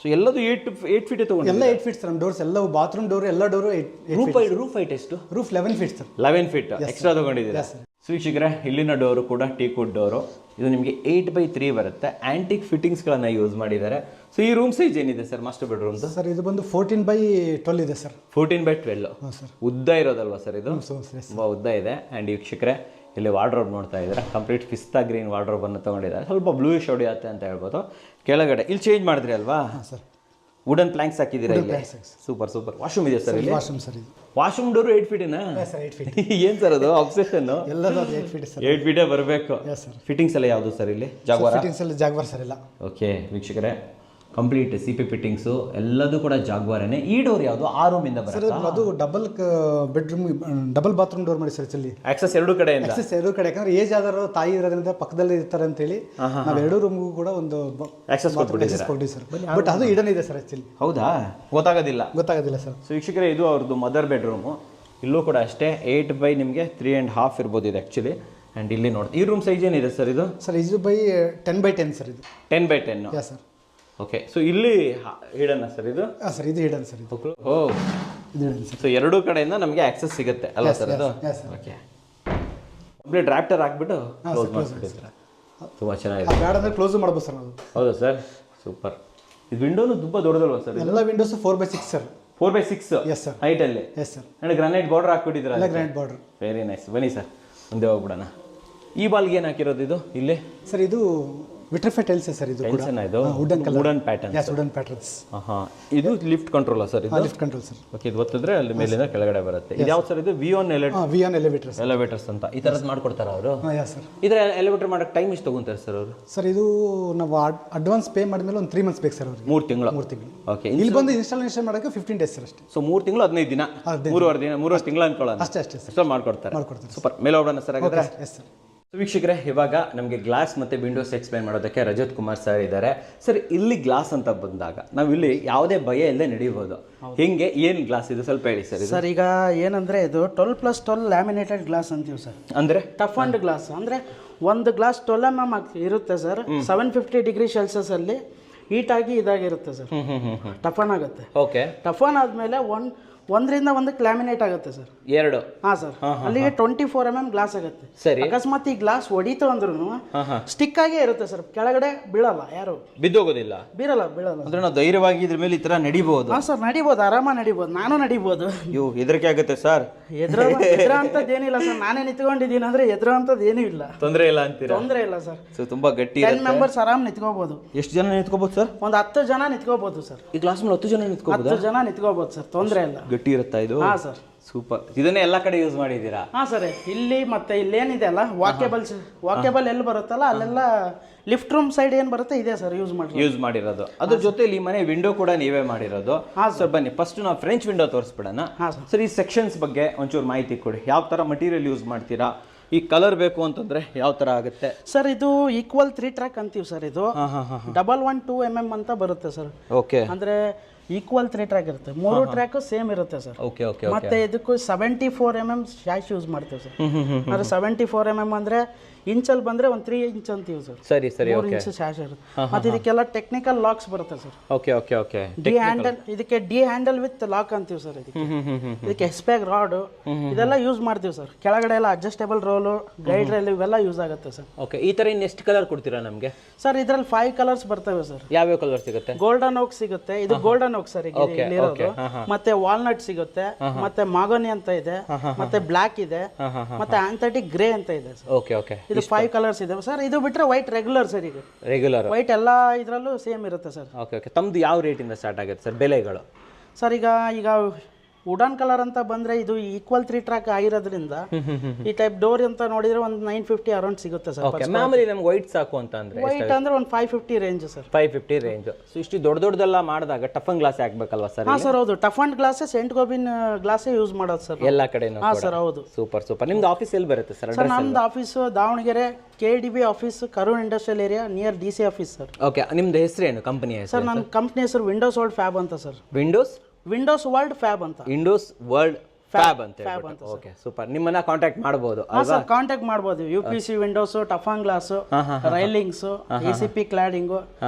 ಸೊ ಎಲ್ಲದು 8 ಫೀಟ್ ತಗೊಂಡು ಎಲ್ಲ 8 ಫೀಟ್ ಸರ್. ನಮ್ಮ ಡೋರ್ಸ್ ಎಲ್ಲ, ಬಾತ್ರೂಮ್ ಡೋರ್ ಎಲ್ಲ ಡೋರು 8 ರೂಫ್ ಹೈಟ್ ಎಷ್ಟು? Roof 11 feet sir. 11 feet extra ತಗೊಂಡಿದ್ದೀರಾ. ವೀಕ್ಷಕರೇ, ಇಲ್ಲಿನ ಡೋರು ಕೂಡ ಟೀಕ್ವುಡ್ ಡೋರು. ಇದು ನಿಮಗೆ 8x3 ಬರುತ್ತೆ. ಆಂಟಿಕ್ ಫಿಟ್ಟಿಂಗ್ಸ್ಗಳನ್ನು ಯೂಸ್ ಮಾಡಿದ್ದಾರೆ. ಸೊ ಈ ರೂಮ್ ಸೈಜ್ ಏನಿದೆ ಸರ್ ಮಾಸ್ಟರ್ ಬೆಡ್ರೂಮ್ದು? ಸರ್ ಇದು ಬಂದು 14x12 ಇದೆ ಸರ್. 14x12. ಉದ್ದ ಇರೋದಲ್ವಾ ಸರ್ ಇದು? ತುಂಬ ಉದ್ದ ಇದೆ. ಆ್ಯಂಡ್ ವೀಕ್ಷಕರೇ, ಇಲ್ಲಿ ವಾರ್ಡ್ರೋಬ್ ನೋಡ್ತಾ ಇದ್ದಾರೆ. ಕಂಪ್ಲೀಟ್ ಪಿಸ್ತಾ ಗ್ರೀನ್ ವಾರ್ಡ್ರೋಬ್ ಅನ್ನು ತಗೊಂಡಿದ್ದಾರೆ. ಸ್ವಲ್ಪ ಬ್ಲೂಯಿಶ್ ಹೊಡೆಯುತ್ತೆ ಅಂತ ಹೇಳ್ಬೋದು. ಕೆಳಗಡೆ ಇಲ್ಲಿ ಚೇಂಜ್ ಮಾಡಿದ್ರಿ ಅಲ್ವಾ ಸರ್? ವುಡನ್ ಪ್ಲಾಂಕ್ಸ್ ಹಾಕಿದ್ದೀರಾ ಇಲ್ಲಿ. ಸೂಪರ್. ವಾಶ್ರೂಮ್ ಇದೆ ಸರ್ ಇಲ್ಲಿ? Washroom sir. ಇದು ವಾಶ್ರೂಮ್ ಡೋರು 8 ಫೀಟಿನಾ? Sir 8 feet. ಏನು ಸರ್ ಅದು ಅಬ್ಸೆಷನ್? ಎಲ್ಲದೂ 8 ಫೀಟ್ ಸರ್. 8 ಫೀಟೇ ಬರಬೇಕು. ಫಿಟ್ಟಿಂಗ್ಸ್ ಎಲ್ಲ ಯಾವುದು ಸರ್ ಇಲ್ಲಿ? ಜಾಗ್ವಾರ್ ಫಿಟ್ಟಿಂಗ್ಸ್ ಎಲ್ಲ ಜಾಗ್ವಾರ್ ಸರ್ ಎಲ್ಲ. ಓಕೆ ವೀಕ್ಷಕರೇ, ಕಂಪ್ಲೀಟ್ CP ಫಿಟ್ಟಿಂಗ್ಸು ಎಲ್ಲದೂ ಕೂಡ ಜಾಗ್ವಾರೇನೆ. ಈ ಡೋರ್ ಯಾವುದು? ಆ ರೂಮಿಂದ ಬರುತ್ತೆ. ಅದು double bedroom, double bathroom door ಮಾಡಿ ಸರ್. ಇಲ್ಲಿ ಆಕ್ಸೆಸ್ 2 ಕಡೆಯಿಂದ. ಆಕ್ಸೆಸ್ 2 ಕಡೆ. ಯಾಕಂದ್ರೆ ಏಜ್ ಆದವರು ತಾಯಿ ಇರೋದ್ರಿಂದ ಪಕ್ಕದಲ್ಲಿ ಇರ್ತಾರೆ ಅಂತೇಳಿ ನಾವು 2 ರೂಮ್ಗೂ ಕೂಡ ಒಂದು ಆಕ್ಸೆಸ್ ಕೊಟ್ಬಿಟ್ಟಿದ್ದೀವಿ ಸರ್. ಬಟ್ ಅದು ಇಡನ್ ಇದೆ ಸರ್ ಆಕ್ಚುಲಿ. ಹೌದಾ? ಗೊತ್ತಾಗೋದಿಲ್ಲ ಸರ್. ಸೊ ವೀಕ್ಷಕರೇ, ಇದು ಅವ್ರದ್ದು ಮದರ್ ಬೆಡ್ರೂಮು. ಇಲ್ಲೂ ಕೂಡ ಅಷ್ಟೇ 8 ನಿಮಗೆ 3.5 ಇರ್ಬೋದು ಇದು ಆ್ಯಕ್ಚುಲಿ. ಆ್ಯಂಡ್ ಇಲ್ಲಿ ನೋಡಿ, ಈ ರೂಮ್ ಸೈಜ್ ಏನಿದೆ ಸರ್ ಇದು? ಸರ್ ಇದು 10x10 ಸರ್. ಇದು 10x10. ಯಾ ಸರ್. ಓಕೆ. ಸೊ ಇಲ್ಲಿ ಹಿಡನ್ ಸರ್ ಇದು? ಸರ್ ಇದು ಹಿಡನ್ ಸರ್. ಇದು ಇದು ಹಿಡನ್ ಸರ್. ಸೊ 2 ಕಡೆಯಿಂದ ನಮಗೆ ಆಕ್ಸೆಸ್ ಸಿಗುತ್ತೆ ಅಲ್ಲ ಸರ್ ಅದು? ಓಕೆ. ಕಂಪ್ಲೀಟ್ ಡ್ರಾಫ್ಟರ್ ಹಾಕ್ಬಿಟ್ಟು ಕ್ಲೋಸ್ ಮಾಡಿಬಿಟ್ಟಿದ್ರೆ ತುಂಬ ಚೆನ್ನಾಗಿದೆ. ಬ್ಯಾಡ್ ಅಂದ್ರೆ ಕ್ಲೋಸ್ ಮಾಡ್ಬೋದು ಸರ್ ನಾವು. ಹೌದಾ ಸರ್? ಸೂಪರ್. ಇದು ವಿಂಡೋನು ತುಂಬ ದೊಡ್ಡದಲ್ವಾ ಸರ್? ಎಲ್ಲ windows 4x6 sir. 4x6 yes sir. ಹೈಟಲ್ಲಿ. Yes sir. And granite border ಹಾಕ್ಬಿಟ್ಟಿದ್ದೀರಾ? ಎಲ್ಲ ಗ್ರಾನೈಟ್ ಬಾರ್ಡರ್. Very nice. ಬನ್ನಿ ಸರ್, ಮುಂದೆ ಹೋಗ್ಬಿಡೋಣ. ಈ ಬಾಲ್ಗೆ ಏನು ಹಾಕಿರೋದು ಇದು ಇಲ್ಲಿ? ಸರ್ ಇದು ವಿಟ್ರಿಫೈ ಟೈಲ್ಸ್ ಸರ್ ಇದು ಕೂಡ ಇದು wooden colour wooden pattern. Yes wooden patterns. ಇದು ಲಿಫ್ಟ್ ಕಂಟ್ರೋಲ್ ಸರ್ ಇದು? Lift control sir. ಓಕೆ, ಇದು ಒತ್ತಿದ್ರೆ ಅಲ್ಲಿ ಮೇಲಿಂದ ಕೆಳಗಡೆ ಬರುತ್ತೆ. ಇದು ಯಾವ್ದು ಸರ್ ಇದು? ವಿಯಾನ್ ಎಲಿವೇಟರ್ಸ್. ಎಲಿವೇಟರ್ಸ್ ಅಂತ ಈ ಥರದ್ದು ಮಾಡ್ಕೊಡ್ತಾರ ಅವರು? ಯಾ ಸರ್. ಇದರ ಎಲಿವೇಟರ್ ಮಾಡೋಕ್ಕೆ ಟೈಮ್ ಎಷ್ಟು ತಗೊಂತಾರೆ ಸರ್ ಅವರು? ಸರ್ ಇದು ನಾವು ಅಡ್ವಾನ್ಸ್ ಪೇ ಮಾಡಿದ್ಮೇಲೆ ಒಂದು 3 ಮಂತ್ಸ್ ಬೇಕು ಸರ್ ಅವ್ರಿಗೆ. 3 ತಿಂಗಳು. ಓಕೆ. ಇಲ್ಲಿ ಬಂದು ಇನ್ಸ್ಟಾಲೇಷನ್ ಮಾಡೋಕ್ಕೆ 15 ಡೇಸ್ ಸರ್ ಅಷ್ಟೇ. ಸೊ 3 ತಿಂಗಳು 15 ದಿನ, 3 ತಿಂಗಳು ಅನ್ಕೊಳ್ಳೋಣ ಅಷ್ಟೇ ಸರ್. ಸೊ ಮಾಡ್ಕೊಡ್ತಾರೆ. ಸೂಪರ್. ಮೇಲೆ ಹೋಗೋಣ ಸರ್ ಹಾಗಾದ್ರೆ. Yes sir. ವೀಕ್ಷಕರೇ, ಇವಾಗ ನಮಗೆ ಗ್ಲಾಸ್ ಮತ್ತು ವಿಂಡೋಸ್ ಎಕ್ಸ್ಪ್ಲೈನ್ ಮಾಡೋದಕ್ಕೆ ರಜತ್ ಕುಮಾರ್ ಸರ್ ಇದ್ದಾರೆ. ಸರ್, ಇಲ್ಲಿ ಗ್ಲಾಸ್ ಅಂತ ಬಂದಾಗ ನಾವು ಇಲ್ಲಿ ಯಾವುದೇ ಭಯ ಇಲ್ಲದೆ ನಡೀಬೋದು. ಹಿಂಗೆ ಏನು ಗ್ಲಾಸ್ ಇದು ಸ್ವಲ್ಪ ಹೇಳಿ ಸರ್. ಸರ್ ಈಗ ಏನಂದರೆ ಇದು 12+12 ಲ್ಯಾಮಿನೇಟೆಡ್ ಗ್ಲಾಸ್ ಅಂತೀವಿ ಸರ್. ಅಂದರೆ ಟಫ್ ಅಂಡ್ ಗ್ಲಾಸ್ ಅಂದರೆ ಒಂದು ಗ್ಲಾಸ್ 12 mm ಇರುತ್ತೆ ಸರ್. 750 ಡಿಗ್ರಿ ಸೆಲ್ಸಿಯಸಲ್ಲಿ ಹೀಟಾಗಿ ಇದಾಗಿರುತ್ತೆ ಸರ್. ಟಫನ್ ಆಗುತ್ತೆ. ಓಕೆ. ಟಫನ್ ಆದಮೇಲೆ ಒಂದರಿಂದ ಒಂದಕ್ಕೆ ಲ್ಯಾಮಿನೇಟ್ ಆಗುತ್ತೆ ಸರ್. 2. ಹಾಂ ಸರ್. ಅಲ್ಲಿಗೆ 24 mm ಗ್ಲಾಸ್ ಆಗುತ್ತೆ. ಸರಿ. ಅಕಸ್ಮಾತ್ ಈ ಗ್ಲಾಸ್ ಹೊಡಿತು ಅಂದ್ರೂ ಸ್ಟಿಕ್ ಆಗೇ ಇರುತ್ತೆ ಸರ್, ಕೆಳಗಡೆ ಬೀಳಲ್ಲ, ಯಾರು ಬಿದ್ದೋಗೋದಿಲ್ಲ, ಬೀಳಲ್ಲ. ಅಂದ್ರೆ ನಾವು ಧೈರ್ಯವಾಗಿ ಇದ್ರ ಮೇಲೆ ಈ ತರ ನಡಿಬಹುದು. ಹಾಂ ಸರ್, ನಡಿಬೋದು, ಆರಾಮಾಗಿ ನಡಿಬೋದು, ನಾನು ನಡಿಬೋದು. ಇವು ಹೆದರಿಕೆ ಆಗುತ್ತೆ ಸರ್? ಎದುರ ಅಂತದ್ದೇನಿಲ್ಲ ಸರ್, ನಾನೇ ನಿಂತ್ಕೊಂಡಿದ್ದೀನಿ ಅಂದ್ರೆ ಎದುರ ಅಂತದ್ದು ಏನೂ ಇಲ್ಲ, ತೊಂದರೆ ಇಲ್ಲ ಅಂತೀರಾ? ತೊಂದರೆ ಇಲ್ಲ ಸರ್. ಸೊ ತುಂಬಾ ಗಟ್ಟಿ. 10 ಮೆಂಬರ್ಸ್ ಆರಾಮ್ ನಿಂತ್ಕೋಬಹುದು. ಎಷ್ಟು ಜನ ನಿಂತ್ಕೋಬಹುದು ಸರ್? ಒಂದು 10 ಜನ ನಿಂತ್ಕೋಬಹುದು ಸರ್. ಈ ಗ್ಲಾಸ್ ಮೇಲೆ 10 ಜನ ನಿಂತ್ಕೋಬಹುದು? 10 ಜನ ನಿಂತ್ಕೋಬಹುದು ಸರ್, ತೊಂದರೆ ಇಲ್ಲ. ಗಟ್ಟಿ ಇರುತ್ತಾ ಇದು? ಹಾಂ ಸರ್. ಸೂಪರ್. ಇದನ್ನೇ ಎಲ್ಲ ಕಡೆ ಯೂಸ್ ಮಾಡಿದ್ದೀರಾ? ಹಾಂ ಸರ್. ಇಲ್ಲಿ ಮತ್ತೆ ಇಲ್ಲೇನಿದೆ ಅಲ್ಲ ವಾಕೇಬಲ್ ಎಲ್ಲಿ ಬರುತ್ತಲ್ಲ ಅಲ್ಲೆಲ್ಲ ಲಿಫ್ಟ್ ರೂಮ್ ಸೈಡ್ ಏನು ಬರುತ್ತೆ ಇದೆ ಸರ್ ಯೂಸ್ ಮಾಡಿರೋದು. ಅದ್ರ ಜೊತೆಲಿ ಈ ಮನೆ ವಿಂಡೋ ಕೂಡ ನೀವೇ ಮಾಡಿರೋದು. ಸರ್ ಬನ್ನಿ, ಫಸ್ಟ್ ನಾವು ಫ್ರೆಂಚ್ ವಿಂಡೋ ತೋರಿಸ್ಬಿಡೋಣ. ಸರ್, ಈ ಸೆಕ್ಷನ್ಸ್ ಬಗ್ಗೆ ಒಂಚೂರು ಮಾಹಿತಿ ಕೊಡಿ. ಯಾವ ಥರ ಮಟೀರಿಯಲ್ ಯೂಸ್ ಮಾಡ್ತೀರಾ? ಈ ಕಲರ್ ಬೇಕು ಅಂತಂದ್ರೆ ಯಾವ ಥರ ಆಗುತ್ತೆ ಸರ್? ಇದು ಈಕ್ವಲ್ 3 ಟ್ರ್ಯಾಕ್ ಅಂತೀವಿ ಸರ್. ಇದು 112 mm ಅಂತ ಬರುತ್ತೆ ಸರ್. ಓಕೆ. ಅಂದರೆ ಈಕ್ವಲ್ 3 ಟ್ರ್ಯಾಕ್ ಇರುತ್ತೆ, 3 ಟ್ರ್ಯಾಕ್ ಸೇಮ್ ಇರುತ್ತೆ ಸರ್. Okay okay. ಮತ್ತೆ ಇದಕ್ಕೂ 74 mm ಶಾಶ್ ಯೂಸ್ ಮಾಡ್ತೀವಿ ಸರ್. ಅಂದ್ರೆ 74 mm ಅಂದ್ರೆ ಇಂಚಲ್ಲಿ ಬಂದ್ರೆ ಒಂದು 3 ಇಂಚ್ ಅಂತೀವಿ ಸರ್. ಸರಿ ಸರಿ. 3 ಇಂಚ್ ಶಾಶ್ ಇರುತ್ತೆ. ಮತ್ತೆ ಇದಕ್ಕೆಲ್ಲ ಟೆಕ್ನಿಕಲ್ ಲಾಕ್ಸ್ ಬರುತ್ತೆ ಸರ್. Okay okay okay. ಇದಕ್ಕೆ ಡಿ ಹ್ಯಾಂಡಲ್ ವಿತ್ ಲಾಕ್ ಅಂತೀವಿ ಸರ್. ಇದಕ್ಕೆ ಎಸ್ಪ್ಯಾಗ್ ರಾಡ್ ಇದೆಲ್ಲ ಯೂಸ್ ಮಾಡ್ತೀವಿ ಸರ್. ಕೆಳಗಡೆ ಎಲ್ಲ ಅಡ್ಜಸ್ಟೇಬಲ್ ರೋಲು, ಗೈಡ್ ರೈಲ್ ಇವೆಲ್ಲ ಯೂಸ್ ಆಗುತ್ತೆ ಸರ್. ಓಕೆ. ಈ ತರ ಇನ್ನು ಎಷ್ಟು ಕಲರ್ ಕೊಡ್ತೀರಾ ನಮಗೆ? ಸರ್ ಇದ್ರಲ್ಲಿ 5 ಕಲರ್ಸ್ ಬರ್ತವೆ ಸರ್. ಯಾವ್ಯಾವ ಕಲರ್ ಸಿಗುತ್ತೆ? ಗೋಲ್ಡನ್ ಓಕ್ ಸಿಗುತ್ತೆ, ಇದು ಗೋಲ್ಡನ್ ಓಕ್ ಸರ್ ಇಲ್ಲಿರೋದು. ಮತ್ತೆ ವಾಲ್ನಟ್ ಸಿಗುತ್ತೆ, ಮತ್ತೆ ಮಾಗೋನಿ ಅಂತ ಇದೆ, ಮತ್ತೆ ಬ್ಲಾಕ್ ಇದೆ, ಮತ್ತೆ ಆಂಥೆಟಿಕ್ ಗ್ರೇ ಅಂತ ಇದೆ ಸರ್. Okay okay. ಇದು 5 ಕಲರ್ಸ್ ಇದೆ ಸರ್. ಇದು ಬಿಟ್ರೆ ವೈಟ್ ರೆಗ್ಯುಲರ್ ಸರ್. ಈಗ ರೆಗ್ಯುಲರ್ ವೈಟ್ ಎಲ್ಲ ಇದರಲ್ಲೂ ಸೇಮ್ ಇರುತ್ತೆ ಸರ್. Okay okay. ತಮ್ಮದು ಯಾವ ರೇಟಿಂದ ಸ್ಟಾರ್ಟ್ ಆಗುತ್ತೆ ಸರ್ ಬೆಲೆಗಳು? ಸರ್ ಈಗ ವುಡನ್ ಕಲರ್ ಅಂತ ಬಂದ್ರೆ ಇದು ಈಕ್ವಲ್ 3 ಟ್ರ್ಯಾಕ್ ಆಗಿರೋದ್ರಿಂದ ಈ ಟೈಪ್ ಡೋರ್ ಅಂತ ನೋಡಿದ್ರೆ ಒಂದು 950 ಅರೌಂಡ್ ಸಿಗುತ್ತೆ ಸರ್. ಓಕೆ. ಮಾಮೂಲಿ ನಮ್ಗೆ ವೈಟ್ ಸಾಕು ಅಂತ ಅಂದ್ರೆ ವೈಟ್ ಅಂದ್ರೆ ಒಂದು 550 ರೇಂಜ್ ಸರ್. 550 ರೇಂಜ್. ಸೊ ಇಷ್ಟು ದೊಡ್ಡದೆಲ್ಲ ಮಾಡಿದಾಗ ಟಫನ್ ಗ್ಲಾಸ್ ಹಾಕ್ಬೇಕಲ್ವಾ ಸರ್? ಹಾಂ ಸರ್, ಹೌದು. ಟಫನ್ ಗ್ಲಾಸೇ ಸೆಂಟ್ ಗೋಬಿನ್ ಗ್ಲಾಸೇ ಯೂಸ್ ಮಾಡೋದು ಸರ್ ಎಲ್ಲ ಕಡೆನೂ. ಹಾಂ ಸರ್, ಹೌದು. Super super. ನಿಮ್ದು ಆಫೀಸ್ ಎಲ್ಲಿ ಬರುತ್ತೆ ಸರ್? ಸರ್ ನಮ್ದು ಆಫೀಸ್ ದಾವಣಗೆರೆ KDB ಆಫೀಸ್, ಕರೂನ್ industrial area near DC office sir. Okay. ನಿಮ್ದು ಹೆಸರು ಏನು, ಕಂಪನಿ ಹೆಸರು? ಸರ್ ನನ್ನ ಕಂಪ್ನಿ ಹೆಸರು ವಿಂಡೋಸ್ ವರ್ಲ್ಡ್ ಫ್ಯಾಬ್ ಅಂತ ಸರ್. ವಿಂಡೋಸ್ ವರ್ಲ್ಡ್ ಫ್ಯಾಬ್ ಅಂತ. ವಿಂಡೋಸ್ ವರ್ಲ್ಡ್ ಫ್ಯಾಬ್ ಅಂತ. Okay, super. ನಿಮ್ಮನ್ನ ಕಾಂಟ್ಯಾಕ್ಟ್ ಮಾಡಬಹುದು ಸರ್. ಕಾಂಟ್ಯಾಕ್ಟ್ ಮಾಡಬಹುದು. UPC windows, toughen glass, railings, ACP cladding,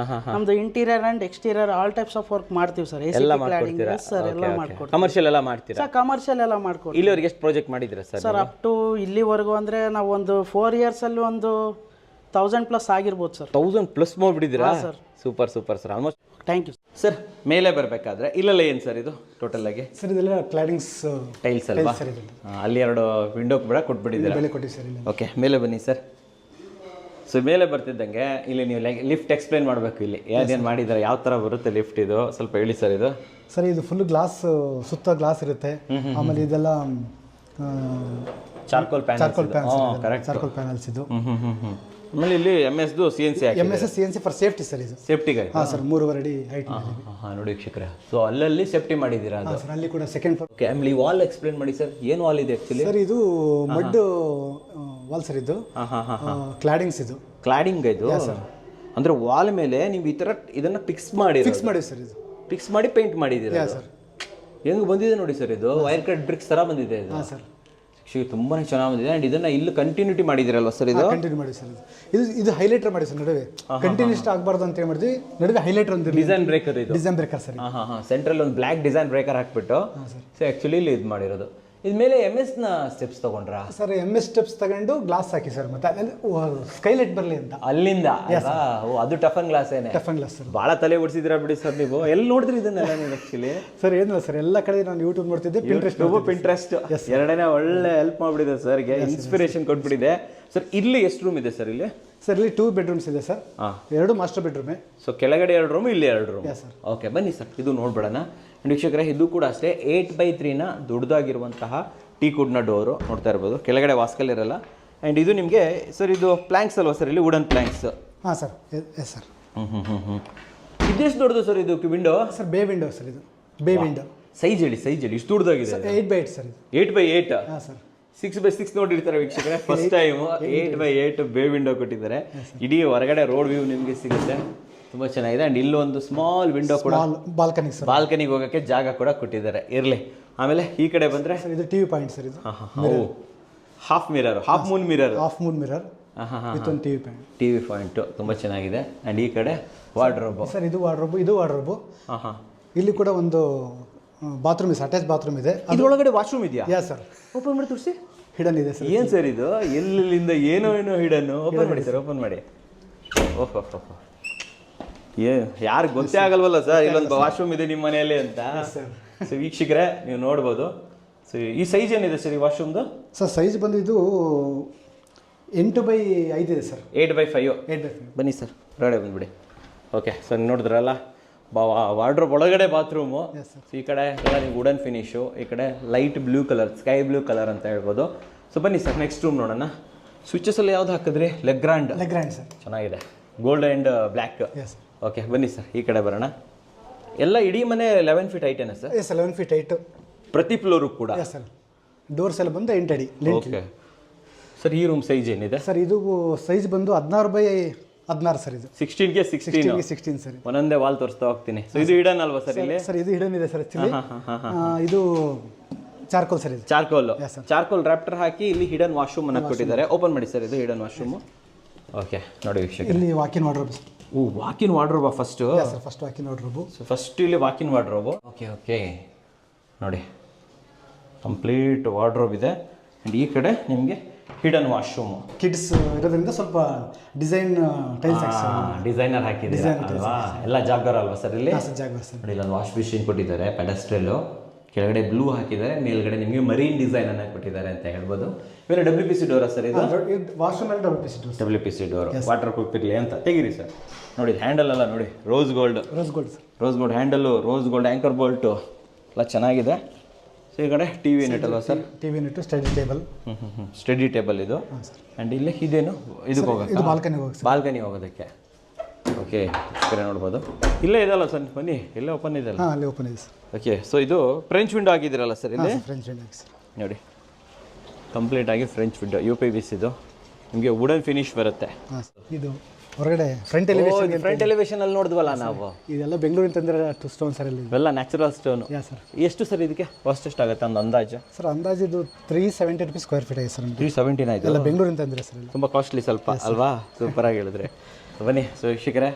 ನಮ್ದು interior and exterior all types of work ಮಾಡ್ತೀವಿ ಸರ್. ACP ಕ್ಲಾಡಿಂಗ್ ಸರ್ ಎಲ್ಲ ಮಾಡ್ಕೊಡ್ತೀವಿ. ಕಮರ್ಷಿಯಲ್ ಎಲ್ಲ ಮಾಡ್ತೀರಾ ಸರ್? ಕಮರ್ಷಿಯಲ್ ಎಲ್ಲ ಮಾಡ್ಕೊಡ್ತೀವಿ. ಇಲ್ಲಿವರೆಗೆ ಎಷ್ಟು ಪ್ರಾಜೆಕ್ಟ್ ಮಾಡಿದ್ದೀರಾ ಸರ್? ಸರ್ ಅಪ್ ಟು ಇಲ್ಲಿವರೆಗೂ ಅಂದ್ರೆ ನಾವು ಒಂದು 4 ಇಯರ್ಸ್ ಅಲ್ಲಿ ಒಂದು 1000+ ಆಗಿರ್ಬೋದು ಸರ್. 1000+ ಮಾಡ್ಬಿಟ್ಟಿದ್ದೀರಾ sir? Super super sir. Almost. Thank you sir. ಮೇಲೆ ಬರಬೇಕಾದ್ರೆ ಇಲ್ಲೆಲ್ಲ ಏನು ಸರ್ ಇದು ಟೋಟಲ್ ಆಗಿ? ಸರ್ ಇದೆಲ್ಲ ಕ್ಲಾಡಿಂಗ್ಸ್ ಟೈಲ್ಸ್ ಅಲ್ವಾ? ಅಲ್ಲಿ 2 ವಿಂಡೋ ಕೂಡ ಕೊಟ್ಬಿಟ್ಟಿದ್ದೀರಾ? ಬೆಲೆ ಕೊಟ್ಟಿವಿ ಸರ್. ಓಕೆ, ಮೇಲೆ ಬನ್ನಿ ಸರ್. ಸೊ ಮೇಲೆ ಬರ್ತಿದ್ದಂಗೆ ಇಲ್ಲಿ ನೀವು ಲಿಫ್ಟ್ ಎಕ್ಸ್ಪ್ಲೈನ್ ಮಾಡಬೇಕು. ಇಲ್ಲಿ ಯಾವ್ದೇನು ಮಾಡಿದ್ದಾರೆ, ಯಾವ ಥರ ಬರುತ್ತೆ ಲಿಫ್ಟ್, ಇದು ಸ್ವಲ್ಪ ಹೇಳಿ ಸರ್. ಇದು ಸರ್ ಇದು ಫುಲ್ ಗ್ಲಾಸ್, ಸುತ್ತ ಗ್ಲಾಸ್ ಇರುತ್ತೆ. ಆಮೇಲೆ ಇದೆಲ್ಲ ಚಾರ್ಕೋಲ್ ಪ್ಯಾನಲ್ಸ್ ಇದು. ಆಮೇಲೆ ಇಲ್ಲಿ MS CNC for safety sir. ಇದು ಸೇಫ್ಟಿಗೆ. ಹಾಂ ಸರ್, 3.5 ಅಡಿ ಹೈಟ್. ಹಾಂ ನೋಡಿ ವೀಕ್ಷಕರೇ, ಸೊ ಅಲ್ಲಲ್ಲಿ ಸೇಫ್ಟಿ ಮಾಡಿದ್ದೀರಾ? ಹಾಂ ಸರ್, ಅಲ್ಲಿ ಕೂಡ ಸೆಕೆಂಡ್ ಫ್ಲೋರ್. ಓಕೆ. ಆಮೇಲೆ ಈ ವಾಲ್ ಎಕ್ಸ್ಪ್ಲೇನ್ ಮಾಡಿ ಸರ್. ಏನು ವಾಲ್ ಇದೆ ಆ್ಯಕ್ಚುಲಿ? ಸರ್ ಇದು ಮಡ್ ವಾಲ್ ಸರ್. ಇದು ಕ್ಲಾಡಿಂಗ್ಸ್. ಇದು ಕ್ಲಾಡಿಂಗ್. ಇದು ಅಂದರೆ ವಾಲ್ ಮೇಲೆ ನೀವು ಈ ಥರ ಇದನ್ನು ಫಿಕ್ಸ್ ಮಾಡಿ ಸರ್. ಇದು ಫಿಕ್ಸ್ ಮಾಡಿ ಪೇಂಟ್ ಮಾಡಿದ್ದೀರಾ ಸರ್? ಹೆಂಗೆ ಬಂದಿದೆ ನೋಡಿ ಸರ್. ಇದು ವೈರ್ ಕಟ್ ಬ್ರಿಕ್ಸ್ ಥರ ಬಂದಿದೆ ಇದು. ಹಾಂ ಸರ್, ತುಂಬಾ ಚೆನ್ನಾಗಿ ಬಂದಿದೆ. ಆ್ಯಂಡ್ ಇದನ್ನ ಇಲ್ಲಿ ಕಂಟಿನ್ಯೂಟಿ ಮಾಡಿದಿರಲ್ವ ಸರ್? ಇದು ಕಂಟಿನ್ಯೂ ಮಾಡಿ ಸರ್. ಇದು ಹೈಲೈಟರ್ ಮಾಡಿ ಸರ್. ನಡುವೆ ಕಂಟಿನ್ಯೂಸ್ ಆಗಬಾರ್ದು ಅಂತ ಹೇಳಿ ಮಾಡಿದ್ವಿ. ನಡುವೆ ಹೈಲೈಟರ್ ಒಂದು ಡಿಸೈನ್ ಬ್ರೇಕರ್. ಇದು ಡಿಸೈನ್ ಬ್ರೇಕರ್ ಸರ್. ಸೆಂಟ್ರಲ್ ಒಂದು ಬ್ಲ್ಯಾಕ್ ಡಿಸೈನ್ ಬ್ರೇಕರ್ ಹಾಕ್ಬಿಟ್ಟು ಸೊ ಆ್ಯಕ್ಚುಲಿ ಇಲ್ಲಿ ಇದು ಮಾಡಿರೋದು. ಇದ್ಮೇಲೆ MS ನ ಸ್ಟೆಪ್ಸ್ ತಗೊಂಡ್ರಾ ಸರ್? MS ಸ್ಟೆಪ್ಸ್ ತಗೊಂಡು ಗ್ಲಾಸ್ ಹಾಕಿ ಸರ್. ಮತ್ತೆ ಅಲ್ಲಿ ಸ್ಕೈಲೈಟ್ ಬರಲಿ ಅಂತ ಅಲ್ಲಿಂದ. ಅದು ಟಫನ್ ಗ್ಲಾಸ್ ಏನೇ? Toughen glass sir. ಭಾಳ ತಲೆ ಓಡಿಸಿದ್ದೀರಾ ಬಿಡಿ ಸರ್ ನೀವು. ಎಲ್ಲಿ ನೋಡಿದ್ರಿ ಇದನ್ನೆಲ್ಲ ನೀವು ಆ್ಯಕ್ಚುಲಿ? ಸರ್ ಏನಿಲ್ಲ ಸರ್, ಎಲ್ಲ ಕಡೆ ನಾನು ಯೂಟ್ಯೂಬ್ ನೋಡ್ತಿದ್ದೆ. ಪಿಂಟ್ರೆಸ್ಟ್ ಎರಡನೇ ಒಳ್ಳೆ ಹೆಲ್ಪ್ ಮಾಡಿಬಿಟ್ಟಿದೆ ಸರ್ಗೆ, ಇನ್ಸ್ಪಿರೇಷನ್ ಕೊಟ್ಬಿಟ್ಟಿದೆ ಸರ್. ಇಲ್ಲಿ ಎಷ್ಟು ರೂಮ್ ಇದೆ ಸರ್? ಇಲ್ಲಿ ಸರ್ ಇಲ್ಲಿ 2 ಬೆಡ್ರೂಮ್ಸ್ ಇದೆ ಸರ್. ಎರಡು ಮಾಸ್ಟರ್ ಬೆಡ್ರೂಮೇ. ಸೊ ಕೆಳಗಡೆ 2 ರೂಮ್, ಇಲ್ಲಿ 2 ರೂಮ್. ಸರ್. ಓಕೆ, ಬನ್ನಿ ಸರ್, ಇದು ನೋಡ್ಬೇಡಣ. ವೀಕ್ಷಕರೇ, ಇದು ಕೂಡ ಅಷ್ಟೇ 8x3ನ ದೊಡ್ಡದಾಗಿರುವಂತಹ ಟೀ ಕುಡ್ನ ಡೋರು ನೋಡ್ತಾ ಇರ್ಬೋದು. ಕೆಳಗಡೆ ವಾಸ್ಕಲ್ ಇರಲ್ಲ. ಆ್ಯಂಡ್ ಇದು ನಿಮಗೆ ಸರ್ ಇದು ಪ್ಲ್ಯಾಂಕ್ಸ್ ಅಲ್ವಾ ಸರ್, ಇಲ್ಲಿ ವುಡನ್ ಪ್ಲ್ಯಾಂಕ್ಸ್? ಹಾಂ ಸರ್, ಎಸ್ ಸರ್. ಇದೆಷ್ಟು ದೊಡ್ಡದು ಸರ್ ಇದು ವಿಂಡೋ? ಸರ್ ಬೇ ವಿಂಡೋ ಸರ್, ಇದು ಬೇ ವಿಂಡೋ. ಸೈಜ್ ಹೇಳಿ, ಇಷ್ಟು ದೊಡ್ಡದಾಗಿದೆ. 8x8 ಸರ್ ಇದು. 8x8? ಹಾಂ ಸರ್. 6x6 ನೋಡಿರ್ತಾರೆ ವೀಕ್ಷಕರೇ, ಫಸ್ಟ್ ಟೈಮ್ 8x8 ಬೇ ವಿಂಡೋ ಕೊಟ್ಟಿದ್ದಾರೆ. ಇಡೀ ಹೊರಗಡೆ ರೋಡ್ ವ್ಯೂ ನಿಮಗೆ ಸಿಗುತ್ತೆ, ತುಂಬ ಚೆನ್ನಾಗಿದೆ. ಆ್ಯಂಡ್ ಇಲ್ಲೊಂದು ಸ್ಮಾಲ್ ವಿಂಡೋ ಕೂಡ, ಬಾಲ್ಕನಿ ಸರ್, ಬಾಲ್ಕನಿಗೆ ಹೋಗೋಕ್ಕೆ ಜಾಗ ಕೂಡ ಕೊಟ್ಟಿದ್ದಾರೆ. ಇರಲಿ. ಆಮೇಲೆ ಈ ಕಡೆ ಬಂದರೆ ಸರ್ ಇದು ಟಿವಿ ಪಾಯಿಂಟ್ ಸರ್, ಇದು half mirror, half Moon mirror, half Moon mirror with TV point. TV point ತುಂಬ ಚೆನ್ನಾಗಿದೆ. ಆ್ಯಂಡ್ ಈ ಕಡೆ ವಾರ್ಡ್ರೋಬ್ ಸರ್, ಇದು ವಾರ್ಡ್ರೋಬು. ಇಲ್ಲಿ ಕೂಡ ಒಂದು ಬಾತ್ರೂಮ್ ಇದೆ, ಅಟ್ಯಾಚ್ ಬಾತ್ರೂಮ್ ಇದೆ. ಇದ್ರೊಳಗಡೆ ವಾಶ್ರೂಮ್ ಇದೆಯಾ? ಯಾ ಸರ್. ಓಪನ್ ಮಾಡಿ ತೋರಿಸಿ. ಹಿಡನ್ ಇದೆ ಸರ್. ಏನು ಸರ್ ಇದು, ಎಲ್ಲಿಂದ ಏನೋ ಹಿಡನ್ನು? ಓಪನ್ ಮಾಡಿ ಸರ್, ಓಪನ್ ಮಾಡಿ. ಓಹೋ, ಯಾರು ಗೊತ್ತೇ ಆಗಲ್ವಲ್ಲ ಸರ್ ಇಲ್ಲೊಂದು ವಾಶ್ರೂಮ್ ಇದೆ ನಿಮ್ಮ ಮನೆಯಲ್ಲಿ ಅಂತ. ಸೊ ವೀಕ್ಷಕರೇ, ನೀವು ನೋಡ್ಬೋದು. ಸೊ ಈ ಸೈಜ್ ಏನಿದೆ ಸರ್ ಈ ವಾಶ್ರೂಮ್ದು? ಸರ್ ಸೈಜ್ ಬಂದು ಇದು 8x5 ಇದೆ ಸರ್. 8x5. ಬನ್ನಿ ಸರ್, ಹೊರಗಡೆ ಬಂದ್ಬಿಡಿ. ಓಕೆ ಸರ್, ನೋಡಿದ್ರಲ್ಲ ವಾರ್ಡ್ರೋಬ್ ಒಳಗಡೆ ಬಾತ್ರೂಮು. ಈ ಕಡೆ ಎಲ್ಲ ನೀವು ವುಡನ್ ಫಿನಿಶು, ಈ ಕಡೆ light blue colour, sky blue colour ಅಂತ ಹೇಳ್ಬೋದು. ಸೊ ಬನ್ನಿ ಸರ್, ನೆಕ್ಸ್ಟ್ ರೂಮ್ ನೋಡೋಣ. ಸ್ವಿಚಸ್ ಎಲ್ಲ ಯಾವ್ದು ಹಾಕಿದ್ರಿ? ಲೆಗ್ರಾಂಡ್ ಸರ್, ಚೆನ್ನಾಗಿದೆ, ಗೋಲ್ಡ್ ಆ್ಯಂಡ್ ಬ್ಲ್ಯಾಕ್. ಓಕೆ, ಬನ್ನಿ ಸರ್, ಈ ಕಡೆ ಬರೋಣ. ಎಲ್ಲ ಇಡೀ ಮನೆ 11 ಫೀಟ್ ಹೈಟೇನಾ ಸರ್? ಎಸ್, 11 ಫೀಟ್ ಹೈಟ್ ಪ್ರತಿ ಫ್ಲೋರು ಕೂಡ. Yes sir. ಡೋರ್ಸ್ ಎಲ್ಲ ಬಂದು 8 ಅಡಿ. ಓಕೆ ಸರ್, ಈ ರೂಮ್ ಸೈಜ್ ಏನಿದೆ ಸರ್? ಇದು ಸೈಜ್ ಬಂದು 16x16 ಸರ್. ಇದು 16ಗೆ 16 ಸರ್. ಒಂದೊಂದೇ ವಾಲ್ ತೋರಿಸ್ತಾ ಹೋಗ್ತೀನಿ. ಸೊ ಇದು ಹಿಡನ್ ಅಲ್ವಾ ಸರ್ ಇಲ್ಲಿ? ಸರ್ ಇದು ಹಿಡನ್ ಇದೆ ಸರ್ ಆಕ್ಚುಲಿ. ಇದು ಚಾರ್ಕೋಲ್ ಸರ್. ಇದು ಚಾರ್ಕೋಲ್ ರ್ಯಾಪ್ಟರ್ ಹಾಕಿ ಇಲ್ಲಿ ಹಿಡನ್ ವಾಶ್ರೂಮ್ ಅನ್ನ ಕೊಟ್ಟಿದ್ದಾರೆ. ಓಪನ್ ಮಾಡಿ ಸರ್, ಇದು ಹಿಡನ್ ವಾಶ್ರೂಮ್. ಓಕೆ, ನೋಡಿ ವೀಕ್ಷಕ, ಇಲ್ಲಿ ವಾಕಿನ್ ವಾರ್ಡ್ರೋಬ್. ಓ, ವಾಕಿನ್ ವಾರ್ಡ್ರೋಬಾ first? Sir, first walk in wardrobe. So first ಇಲ್ಲಿ ವಾಕಿನ್ ವಾರ್ಡ್ರೋಬ್. ಓಕೆ, ನೋಡಿ ಕಂಪ್ಲೀಟ್ ವಾರ್ಡ್ರೋಬ್ ಇದೆ. ಆ್ಯಂಡ್ ಈ ಕಡೆ ನಿಮಗೆ ಹಿಡನ್ ವಾಶ್ರೂಮ್. ಕಿಡ್ಸ್ ಇರೋದ್ರಿಂದ ಸ್ವಲ್ಪ ಡಿಸೈನರ್ ಹಾಕಿದ್ದಾರೆ ಅಲ್ವಾ? ಎಲ್ಲ ಜಾಗ್ವಾರ್ ಅಲ್ವಾ ಸರ್ ಇಲ್ಲಿ? Jaguar sir. ನೋಡಿ, ಇಲ್ಲೊಂದು ವಾಶ್ ಮಿಷಿನ್ ಕೊಟ್ಟಿದ್ದಾರೆ, ಪೆಡಸ್ಟ್ರಲ್ಲು. ಕೆಳಗಡೆ ಬ್ಲೂ ಹಾಕಿದ್ದಾರೆ, ಮೇಲ್ಗಡೆ ನಿಮಗೆ ಮರೀನ್ ಡಿಸೈನ್ ಅನ್ನ ಕೊಟ್ಟಿದ್ದಾರೆ ಅಂತ ಹೇಳ್ಬೋದು. ಇವೆಲ್ಲ WPC ಡೋರಾ ಸರ್? ಇದು ವಾಶ್ರೂಮ್ ಅಲ್ಲಿ WPC ಡೋರ್. ವಾಟರ್ ಪ್ರೂಫ್ ಇರಲಿ ಅಂತ ತೆಗೀರಿ ಸರ್. ನೋಡಿ ಹ್ಯಾಂಡಲ್ ಎಲ್ಲ ನೋಡಿ, rose gold handle, rose gold anchor Bolt ಎಲ್ಲ ಚೆನ್ನಾಗಿದೆ. ಸೊ ಈ ಕಡೆ ಟಿವಿ ಯೂನಿಟ್ ಅಲ್ವಾ sir? TV unit, study table. Study table ಇದು. ಆ್ಯಂಡ್ ಇಲ್ಲಿ ಇದೇನು, ಇದಕ್ಕೆ ಹೋಗೋಕ್ಕೆ ಬಾಲ್ಕನಿ ಹೋಗೋದಕ್ಕೆ. ಓಕೆ, ನೋಡ್ಬೋದು. ಇಲ್ಲೇ ಇದಲ್ಲ ಸರ್, ಬನ್ನಿ, ಇಲ್ಲೇ ಓಪನ್ ಇದೆಲ್ಲ. ಅಲ್ಲಿ ಓಪನ್ ಇದೆ ಸರ್. ಓಕೆ, ಸೊ ಇದು ಫ್ರೆಂಚ್ ವಿಂಡೋ ಆಗಿದ್ದೀರಲ್ಲ ಸರ್ ಇಲ್ಲಿ? ಫ್ರೆಂಚ್ ವಿಂಡೋ ನೋಡಿ, ಕಂಪ್ಲೀಟ್ ಆಗಿ ಫ್ರೆಂಚ್ ವಿಂಡೋ. UPVC ಇದು ನಿಮಗೆ ವುಡನ್ ಫಿನಿಶ್ ಬರುತ್ತೆ. ಇದು ಹೊರಗಡೆ ಫ್ರಂಟ್ ಎಲಿವೇಶನ್ ಅಲ್ಲಿ ನೋಡಿದ್ವಲ್ಲ ನಾವು, ಇದೆಲ್ಲ ಬೆಂಗಳೂರಿಂದ ತಂದ್ರೆ ಸ್ಟೋನ್ ಸರ್. ಇಲ್ಲಿ ಇವೆಲ್ಲ ನ್ಯಾಚುರಲ್ ಸ್ಟೋನ್. ಸರ್. ಎಷ್ಟು ಸರ್ ಇದಕ್ಕೆ ಕಾಸ್ಟ್ ಎಷ್ಟಾಗುತ್ತೆ ಒಂದು ಅಂದಾಜು? ಸರ್ ಅಂದಾಜು ಇದು 370 ರೂಪೀಸ್ ಸ್ಕ್ವೇರ್ ಫೀಟ್ ಆಗಿದೆ ಸರ್. 370 ಆಯಿತು. ಎಲ್ಲ ಬೆಂಗಳೂರಿಂದ ತಂದ್ರೆ ಸರ್. ತುಂಬ ಕಾಸ್ಟ್ಲಿ ಸ್ವಲ್ಪ ಅಲ್ವಾ? ಸೂಪರಾಗಿ ಹೇಳಿದ್ರೆ. ಬನ್ನಿ. ಸೊ ವೀಕ್ಷಕರೇ,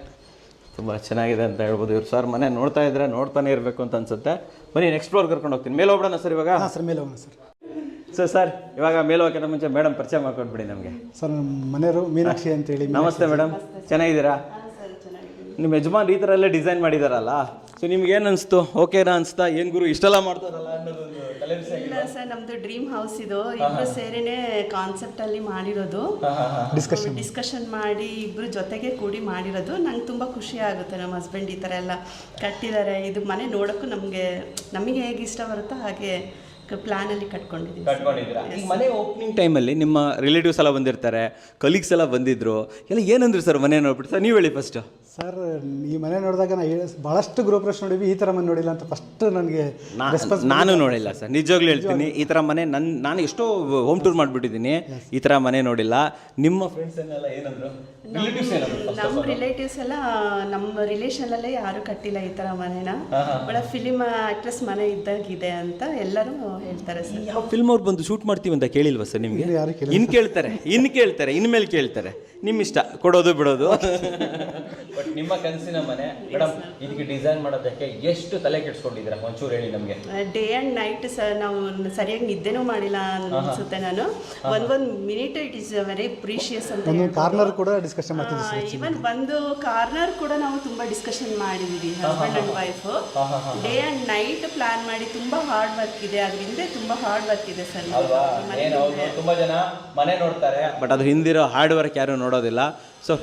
ತುಂಬ ಚೆನ್ನಾಗಿದೆ ಅಂತ ಹೇಳ್ಬೋದು. ಇವ್ರು ಸರ್ ಮನೆ ನೋಡ್ತಾ ಇದ್ರೆ ನೋಡ್ತಾನೆ ಇರಬೇಕು ಅಂತ ಅನ್ಸುತ್ತೆ. ಬನ್ನಿ, ನೆಕ್ಸ್ಟ್ ಫ್ಲೋರ್ ಕರ್ಕೊಂಡು ಹೋಗ್ತೀನಿ. ಮೇಲೆ ಹೋಗೋಣ ಸರ್ ಇವಾಗ? ಸರ್, ಮೇಲೆ ಹೋಗೋಣ ಸರ್. ಸರ್ ಇವಾಗ ಮೇಲೆ ಹೋಗೋಕ್ಕಿಂತ ಮುಂಚೆ ಮೇಡಮ್ ಪರಿಚಯ ಮಾಡ್ಕೊಟ್ಬಿಡಿ ನಮಗೆ. ಸರ್, ನಮ್ಮ ಮನೆಯವರು ಮೀನಾಕ್ಷಿ ಅಂತೇಳಿ. ನಮಸ್ತೆ ಮೇಡಮ್, ಚೆನ್ನಾಗಿದ್ದೀರಾ? ನಿಮ್ಮ ಯಜಮಾನ್ ಈ ಥರ ಎಲ್ಲ ಡಿಸೈನ್ ಮಾಡಿದಾರಲ್ಲ, ಸೊ ನಿಮ್ಗೆ ಏನು ಅನಿಸ್ತು? ಓಕೆನಾ ಅನಿಸ್ತಾ? ಏನು ಗುರು ಇಷ್ಟೆಲ್ಲ ಮಾಡ್ತಾರಲ್ಲ ಅನ್ನೋದು ಇಲ್ಲ ಸರ್, ನಮ್ದು ಡ್ರೀಮ್ ಹೌಸ್ ಇದು. ಇಬ್ರು ಸೇರಿನೇ ಕಾನ್ಸೆಪ್ಟ್ ಅಲ್ಲಿ ಮಾಡಿರೋದು, ಡಿಸ್ಕಷನ್ ಮಾಡಿ ಇಬ್ರು ಜೊತೆಗೆ ಕೂಡಿ ಮಾಡಿರೋದು. ನಂಗೆ ತುಂಬ ಖುಷಿ ಆಗುತ್ತೆ. ನಮ್ಮ ಹಸ್ಬೆಂಡ್ ಈ ಥರ ಎಲ್ಲ ಕಟ್ಟಿದ್ದಾರೆ. ಇದು ಮನೆ ನೋಡೋಕ್ಕೂ ನಮಗೆ ಹೇಗೆ ಇಷ್ಟ ಬರುತ್ತೋ ಹಾಗೆ ಪ್ಲಾನಲ್ಲಿ ಕಟ್ಕೊಂಡಿದ್ದೀರಾ. ಈ ಮನೆ ಓಪನಿಂಗ್ ಟೈಮಲ್ಲಿ ನಿಮ್ಮ ರಿಲೇಟಿವ್ಸ್ ಎಲ್ಲ ಬಂದಿರ್ತಾರೆ, ಕಲೀಗ್ಸ್ ಎಲ್ಲ ಬಂದಿದ್ರು, ಎಲ್ಲ ಏನಂದ್ರು ಸರ್ ಮನೆ ನೋಡ್ಬಿಟ್ಟು? ಸರ್ ನೀವು ಹೇಳಿ ಫಸ್ಟ್. ಸರ್, ಈ ಮನೆ ನೋಡಿದಾಗ ಭಾಳಷ್ಟು ಗೃಹಪ್ರವೇಶ ನೋಡಿವಿ, ಈ ಥರ ಮನೆ ನೋಡಿಲ್ಲ ಅಂತ ಫಸ್ಟ್ ನನಗೆ ನಾನು ನೋಡಿಲ್ಲ ಸರ್, ನಿಜವಾಗ್ಲೂ ಹೇಳ್ತೀನಿ. ಈ ಥರ ಮನೆ ನಾನು ಎಷ್ಟೋ ಹೋಮ್ ಟೂರ್ ಮಾಡಿಬಿಟ್ಟಿದ್ದೀನಿ, ಈ ಥರ ಮನೆ ನೋಡಿಲ್ಲ. ನಿಮ್ಮ ಫ್ರೆಂಡ್ಸ್ ಎಲ್ಲ ಏನಂದ್ರು? ನಮ್ಮ ರಿಲೇಟಿವ್ಸ್ ಎಲ್ಲ ನಮ್ಮ ರಿಲೇಷನಲ್ಲೇ ಯಾರು ಕಟ್ಟಿಲ್ಲ ಈ ಥರ ಮನೆನ. ಒಳ್ಳೆ ಫಿಲಿಮ್ ಆಕ್ಟ್ರೆಸ್ ಮನೆ ಇದ್ದಾಗಿದೆ ಅಂತ ಎಲ್ಲರೂ ಹೇಳ್ತಾರೆ ಸರ್. ಯಾವ ಫಿಲ್ಮ್ ಅವ್ರು ಬಂದು ಶೂಟ್ ಮಾಡ್ತೀವಿ ಅಂತ ಕೇಳಿಲ್ವಾ ಸರ್ ನಿಮಗೆ? ಇನ್ನು ಕೇಳ್ತಾರೆ, ಇನ್ಮೇಲೆ ಕೇಳ್ತಾರೆ. ನಿಮ್ಮ ಇಷ್ಟ, ಕೊಡೋದು ಬಿಡೋದು. ಬಟ್ ನಿಮ್ಮ ಕನಸಿನ ಮನೆ ಮೇಡಮ್, ಇದಕ್ಕೆ ಡಿಸೈನ್ ಮಾಡೋದಕ್ಕೆ ಎಷ್ಟು ತಲೆ ಕೆಡಿಸ್ಕೊಂಡಿದ್ದೀರಾ ಒಂಚೂರು ಹೇಳಿ ನಮಗೆ. ಡೇ ಆ್ಯಂಡ್ ನೈಟ್ ಸರ್ ನಾವು ಸರಿಯಾಗಿ ನಿದ್ದೆನೂ ಮಾಡಿಲ್ಲ ಅನ್ಸುತ್ತೆ ನಾನು. ಒಂದು minute it is very precious ಅಂತ. ಕಾರ್ನರ್ ಕೂಡ ಡಿಸ್ಕಷನ್ ಮಾಡ್ತಿದ್ವಿ ಸರ್. ಈವನ್ ಒಂದು ಕಾರ್ನರ್ ಕೂಡ ನಾವು ತುಂಬಾ ಡಿಸ್ಕಷನ್ ಮಾಡಿದೀವಿ husband and wife. Day and night plan ಮಾಡಿ ತುಂಬಾ ಹಾರ್ಡ್ ವರ್ಕ್ ಇದೆ, ಅದ್ರ ಹಿಂದೆ ತುಂಬಾ ಹಾರ್ಡ್ ವರ್ಕ್ ಇದೆ ಸರ್. ತುಂಬಾ ಜನ ಮನೆ ನೋಡ್ತಾರೆ ಬಟ್ ಅದ್ರ ಹಿಂದಿರೋ ಹಾರ್ಡ್ ವರ್ಕ್ ಯಾರು ನೋಡೋದಿಲ್ಲ. ಸೊ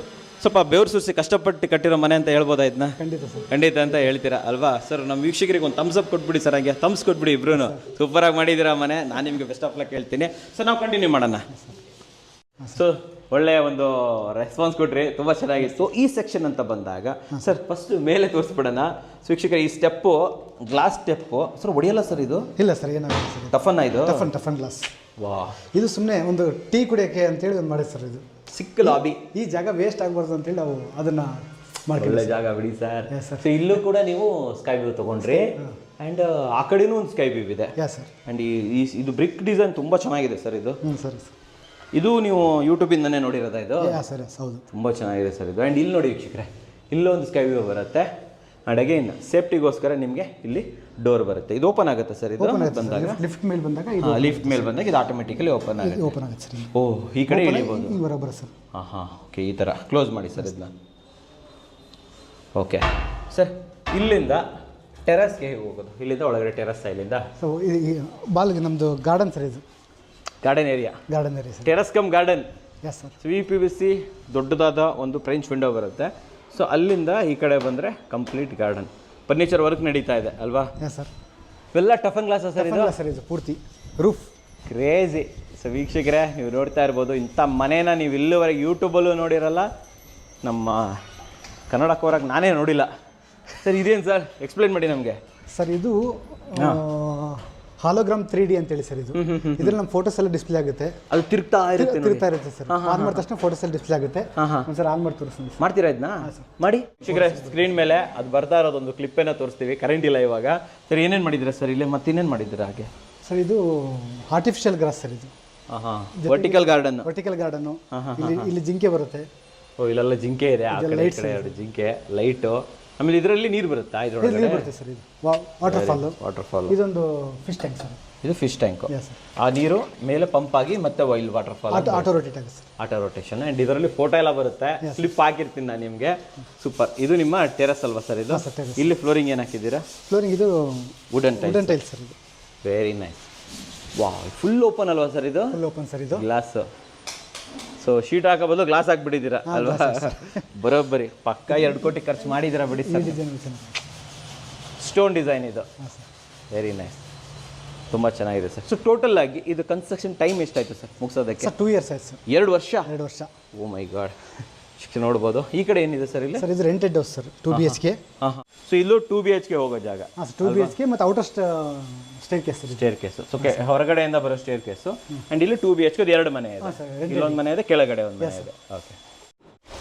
ಸ್ವಲ್ಪ ಬೆವರು ಸುರಿಸಿ ಕಷ್ಟಪಟ್ಟು ಕಟ್ಟಿರೋ ಮನೆ ಅಂತ ಹೇಳ್ಬೋದಾ ಇದನ್ನ? ಖಂಡಿತ ಸರ್, ಖಂಡಿತ ಅಂತ ಹೇಳ್ತೀರಾ ಅಲ್ವಾ ಸರ್? ನಮ್ಮ ವೀಕ್ಷಕರಿಗೆ ಒಂದು ಥಮ್ಸ್ ಅಪ್ ಕೊಟ್ಬಿಡಿ ಸರ್, ಹಂಗೆ ಥಮ್ಸ್ ಕೊಟ್ಬಿಡಿ ಇಬ್ರು. ಸೂಪರಾಗಿ ಮಾಡಿದ್ದೀರಾ ಮನೆ. ನಾನು ನಿಮಗೆ ಬೆಸ್ಟ್ ಆಫ್ ಲಕ್ ಹೇಳ್ತೀನಿ ಸರ್. ನಾವು ಕಂಟಿನ್ಯೂ ಮಾಡೋಣ. ಸೊ ಒಳ್ಳೆಯ ಒಂದು ರೆಸ್ಪಾನ್ಸ್ ಕೊಟ್ರಿ, ತುಂಬ ಚೆನ್ನಾಗಿತ್ತು. ಈ ಸೆಕ್ಷನ್ ಅಂತ ಬಂದಾಗ ಸರ್ ಫಸ್ಟ್ ಮೇಲೆ ತೋರಿಸ್ಬಿಡೋಣ ವೀಕ್ಷಕರ. ಈ ಸ್ಟೆಪ್ಪು ಗ್ಲಾಸ್ ಸ್ಟೆಪ್ಪು ಸರ್ ಹೊಡೆಯಲ್ಲ ಸರ್ ಇದು? ಇಲ್ಲ ಸರ್, ಏನಾಗುತ್ತೆ ಸರ್, ಟಫನ್ನ ಇದು? Toughen glass. ವಾ, ಇದು ಸುಮ್ಮನೆ ಒಂದು ಟೀ ಕುಡಿಯೋಕ್ಕೆ ಅಂತೇಳಿ ಒಂದು ಮಾಡಿದ್ದು ಸರ್. ಇದು ಸಿಕ್ಕ ಲಾಬಿ. ಈ ಜಾಗ ವೇಸ್ಟ್ ಆಗಬಾರ್ದು ಅಂತೇಳಿ ನಾವು ಅದನ್ನು ಒಳ್ಳೆ ಜಾಗ ಬಿಡಿ ಸರ್. ಸೊ ಇಲ್ಲೂ ಕೂಡ ನೀವು ಸ್ಕೈ ವ್ಯೂ ತೊಗೊಂಡ್ರಿ ಆ್ಯಂಡ್ ಆ ಕಡೆನೂ ಒಂದು ಸ್ಕೈ ವ್ಯೂ ಇದೆ. ಸರ್. ಆ್ಯಂಡ್ ಇದು ಬ್ರಿಕ್ ಡಿಸೈನ್ ತುಂಬ ಚೆನ್ನಾಗಿದೆ ಸರ್ ಇದು. ಸರ್ ಇದು ನೀವು ಯೂಟ್ಯೂಬಿಂದನೇ ನೋಡಿರೋದಾ ಇದು? ಸರ್ ಹೌದು, ತುಂಬ ಚೆನ್ನಾಗಿದೆ ಸರ್ ಇದು. ಆ್ಯಂಡ್ ಇಲ್ಲಿ ನೋಡಿ ವೀಕ್ಷಕರೇ, ಇಲ್ಲೊಂದು ಸ್ಕೈ ವ್ಯೂ ಬರುತ್ತೆ. ಆ್ಯಂಡ್ ಅಗೇನ್ ಸೇಫ್ಟಿಗೋಸ್ಕರ ನಿಮಗೆ ಇಲ್ಲಿ ಡೋರ್ ಬರುತ್ತೆ. ಇದು ಓಪನ್ ಆಗುತ್ತೆ ಸರ್ ಇದು ಬಂದಾಗ? ಲಿಫ್ಟ್ ಮೇಲೆ ಬಂದಾಗ ಲಿಫ್ಟ್ ಮೇಲೆ ಬಂದಾಗ ಇದು ಆಟೋಮೆಟಿಕಲಿ ಓಪನ್ ಆಗುತ್ತೆ. ಓಪನ್ ಆಗುತ್ತೆ ಸರ್. ಓಹ್, ಈ ಕಡೆ ಇಳಿಬೋದು. ಬರೋಬ್ಬರ ಸರ್. ಹಾಂ ಓಕೆ, ಈ ಥರ ಕ್ಲೋಸ್ ಮಾಡಿ ಸರ್ ಇದನ್ನ. ಓಕೆ ಸರ್, ಇಲ್ಲಿಂದ ಟೆರಸ್ಗೆ ಹೇಗೆ ಹೋಗೋದು? ಇಲ್ಲಿಂದ ಒಳಗಡೆ ಟೆರಸ್ ಇಲ್ಲಿಂದ? ಸೊ ಈ ಬಾಲ್ಗೆ ನಮ್ಮದು ಗಾರ್ಡನ್ ಸರ್ ಇದು. Garden area sir. Terrace come garden. Yes sir. VPVC ದೊಡ್ಡದಾದ ಒಂದು ಫ್ರೆಂಚ್ ವಿಂಡೋ ಬರುತ್ತೆ. ಸೊ ಅಲ್ಲಿಂದ ಈ ಕಡೆ ಬಂದರೆ ಕಂಪ್ಲೀಟ್ ಗಾರ್ಡನ್. ಫರ್ನಿಚರ್ ವರ್ಕ್ ನಡೀತಾ ಇದೆ ಅಲ್ವಾ? Yes sir. ಇವೆಲ್ಲ ಟಫನ್ ಗ್ಲಾಸ್ ಸರ್ ಇದು? ಸರ್ ಇದು ಪೂರ್ತಿ ರೂಫ್. ಕ್ರೇಜಿ. ಸೊ ವೀಕ್ಷಕರೇ, ನೀವು ನೋಡ್ತಾ ಇರ್ಬೋದು, ಇಂಥ ಮನೇನ ನೀವು ಇಲ್ಲಿವರೆಗೆ ಯೂಟ್ಯೂಬಲ್ಲೂ ನೋಡಿರಲ್ಲ, ನಮ್ಮ ಕನ್ನಡ ಕೋರಾಗ ನಾನೇ ನೋಡಿಲ್ಲ ಸರ್. ಇದೇನು ಸರ್, ಎಕ್ಸ್ಪ್ಲೇನ್ ಮಾಡಿ ನಮಗೆ. ಸರ್ ಇದು ಹಾಲೋಗ್ರಾಮ್ 3D ಅಂತೇಳಿ ಸರ್. ಇದು ಇದ್ರಲ್ಲಿ ನಮ್ಮ ಫೋಟೋಸ್ ಎಲ್ಲ ಡಿಸ್ಪ್ಲೇ ಆಗುತ್ತೆ. ಅದು ತಿರುಗ್ತಾ ಇರುತ್ತೆ ಸರ್. ಆನ್ ಮಾಡಿದ ತಕ್ಷಣ ಫೋಟೋಸ್ ಎಲ್ಲ ಡಿಸ್ಪ್ಲೇ ಆಗುತ್ತೆ. ಸರ್ ಆನ್ ಮಾಡಿ ತೋರಿಸ್ತೀನಿ. ಮಾಡ್ತೀರಾ ಇದನ್ನ? ಮಾಡಿ ವೀಕ್ಷಕರೇ, ಸ್ಕ್ರೀನ್ ಮೇಲೆ ಅದು ಬರ್ತಾ ಇರೋದೊಂದು ಕ್ಲಿಪ್ಪನ್ನು ತೋರಿಸ್ತೀವಿ. ಕರೆಂಟ್ ಇಲ್ಲ ಇವಾಗ ಸರ್. ಏನೇನು ಮಾಡಿದ್ದೀರಾ ಸರ್ ಇಲ್ಲಿ? ಮತ್ತಿನ್ನೇನು ಮಾಡಿದ್ದೀರಾ ಹಾಗೆ? ಸರ್ ಇದು ಆರ್ಟಿಫಿಷಿಯಲ್ ಗ್ರಾಸ್ ಸರ್ ಇದು. Vertical garden. ಇಲ್ಲಿ ಜಿಂಕೆ ಬರುತ್ತೆ. ಓ, ಇಲ್ಲೆಲ್ಲ ಜಿಂಕೆ ಇದೆ. ಆ ಕಡೆ ಈ ಕಡೆ ಎರಡು ಜಿಂಕೆ, ಲೈಟು. ಆಮೇಲೆ ಇದರಲ್ಲಿ ನೀರು ಬರುತ್ತಾ? ಇದರೊಳಗಡೆ ಬರುತ್ತೆ ಸರ್. ಇದು ವಾಟರ್ ಫಾಲ್. ಇದೊಂದು ಫಿಶ್ ಟ್ಯಾಂಕ್ ಸರ್. ಇದು ಫಿಶ್ ಟ್ಯಾಂಕ್. ಆ ನೀರು ಮೇಲೆ ಪಂಪ್ ಆಗಿ ಮತ್ತೆ wild water fall auto rotate ಆಗುತ್ತೆ ಸರ್. Auto rotation. ಆ್ಯಂಡ್ ಇದರಲ್ಲಿ ಫೋಟೋ ಎಲ್ಲ ಬರುತ್ತೆ. ಸ್ಲಿಪ್ ಹಾಕಿರ್ತೀನಿ ನಾನು ನಿಮಗೆ. ಸೂಪರ್. ಇದು ನಿಮ್ಮ ಟೆರಸ್ ಅಲ್ವಾ ಸರ್ ಇದು? ಇಲ್ಲಿ ಫ್ಲೋರಿಂಗ್ ಏನು ಹಾಕಿದ್ದೀರಾ? ಫ್ಲೋರಿಂಗ್ ಇದು ವುಡನ್ ಟೈಲ್ ಸರ್ ಇದು. Very nice. ವಾ, ಫುಲ್ ಓಪನ್ ಅಲ್ವಾ ಸರ್ ಇದು? ಫುಲ್ ಓಪನ್ ಸರ್ ಇದು. ಗ್ಲಾಸ್. ಸೊ ಶೀಟ್ ಹಾಕೋ ಬದಲು ಗ್ಲಾಸ್ ಹಾಕ್ಬಿಟ್ಟಿದ್ದೀರಾ ಅಲ್ವಾ? ಬರೋಬ್ಬರಿ ಪಕ್ಕ 2 ಕೋಟಿ ಖರ್ಚು ಮಾಡಿದ್ದೀರಾ ಬಿಡಿ ಸರ್. ಸ್ಟೋನ್ ಡಿಸೈನ್ ಇದು. ವೆರಿ ನೈಸ್, ತುಂಬ ಚೆನ್ನಾಗಿದೆ ಸರ್. ಸೊ ಟೋಟಲ್ ಆಗಿ ಇದು ಕನ್ಸ್ಟ್ರಕ್ಷನ್ ಟೈಮ್ ಎಷ್ಟಾಯಿತು ಸರ್ ಮುಗಿಸೋದಕ್ಕೆ? 2 years ಆಯ್ತು ಸರ್. 2 ವರ್ಷ? 2 ವರ್ಷ. ಓ ಮೈ ಗಾಡ್. ನೋಡ್ಬೋದು. ಈ ಕಡೆ ಏನಿದೆ ಸರ್ ಇಲ್ಲಿ? ಸರ್ ಇದು rented house sir. 2 BHK. So ಇಲ್ಲೂ 2 BHK ಹೋಗೋ ಜಾಗ? 2 BHK ಮತ್ತು ಔಟರ್ ಸ್ಟೇರ್ ಕೇಸು. ಸೊ ಹೊರಗಡೆಯಿಂದ ಬರೋ ಸ್ಟೇರ್ ಕೇಸು. ಆ್ಯಂಡ್ ಇಲ್ಲಿ 2 BHK 2 ಮನೆ ಇದೆ. ಇಲ್ಲೊಂದು ಮನೆ ಇದೆ, ಕೆಳಗಡೆ ಒಂದು ಮನೆ ಇದೆ. ಓಕೆ.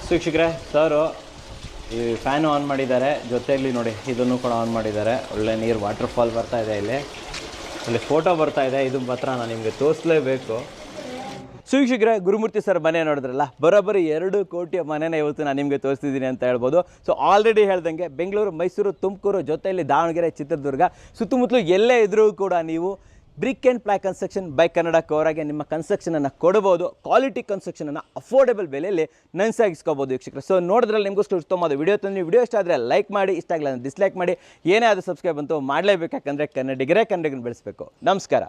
ಸೊ ವೀಕ್ಷಕರೇ, ಸರು ಈ ಫ್ಯಾನು ಆನ್ ಮಾಡಿದ್ದಾರೆ, ಜೊತೆಯಲ್ಲಿ ನೋಡಿ ಇದನ್ನು ಕೂಡ ಆನ್ ಮಾಡಿದ್ದಾರೆ. ಒಳ್ಳೆ ನೀರು, ವಾಟರ್ ಫಾಲ್ ಬರ್ತಾ ಇದೆ ಇಲ್ಲಿ ಫೋಟೋ ಬರ್ತಾ ಇದೆ. ಇದು ಮಾತ್ರ ನಾನು ನಿಮಗೆ ತೋರಿಸಲೇಬೇಕು. ಸೊ ವೀಕ್ಷಕರೇ, ಗುರುಮೂರ್ತಿ ಸರ್ ಮನೆ ನೋಡಿದ್ರಲ್ಲ, ಬರೋಬ್ಬರಿ 2 ಕೋಟಿಯ ಮನೆನ ಇವತ್ತು ನಾನು ನಿಮಗೆ ತೋರಿಸ್ತಿದ್ದೀನಿ ಅಂತ ಹೇಳ್ಬೋದು. ಸೊ ಆಲ್ರೆಡಿ ಹೇಳ್ದಂಗೆ ಬೆಂಗಳೂರು, ಮೈಸೂರು, ತುಮಕೂರು, ಜೊತೆಯಲ್ಲಿ ದಾವಣಗೆರೆ, ಚಿತ್ರದುರ್ಗ ಸುತ್ತಮುತ್ತಲು ಎಲ್ಲೇ ಇದ್ರೂ ಕೂಡ ನೀವು brick and ply construction by Kannada ಕೋರಾಗೆ ನಿಮ್ಮ ಕನ್ಸ್ಟ್ರಕ್ಷನನ್ನು ಕೊಡ್ಬೋದು. ಕ್ವಾಲಿಟಿ ಕನ್ಸ್ಟ್ರಕ್ಷನನ್ನು ಅಫೋರ್ಡೆಬಲ್ ಬೆಲೆಯಲ್ಲಿ ನನ್ಸಾಗಿಸ್ಕೋಬೋದು ವೀಕ್ಷಕರು. ಸೊ ನೋಡಿದ್ರಲ್ಲಿ ನಿಮಗೋಸ್ಕರ ಉತ್ತಮವಾದ ವಿಡಿಯೋ ತಂದು, ವಿಡಿಯೋ ಇಷ್ಟ ಆದರೆ ಲೈಕ್ ಮಾಡಿ, ಇಷ್ಟ ಆಗಲ್ಲ ಡಿಸ್ಲೈಕ್ ಮಾಡಿ. ಏನೇ ಆದರೂ ಸಬ್ಸ್ಕ್ರೈಬ್ ಅಂತೂ ಮಾಡಲೇಬೇಕು, ಯಾಕಂದರೆ ಕನ್ನಡಿಗರೇ ಕನ್ನಡಿಗರನ್ನು ಬೆಳೆಸಬೇಕು. ನಮಸ್ಕಾರ.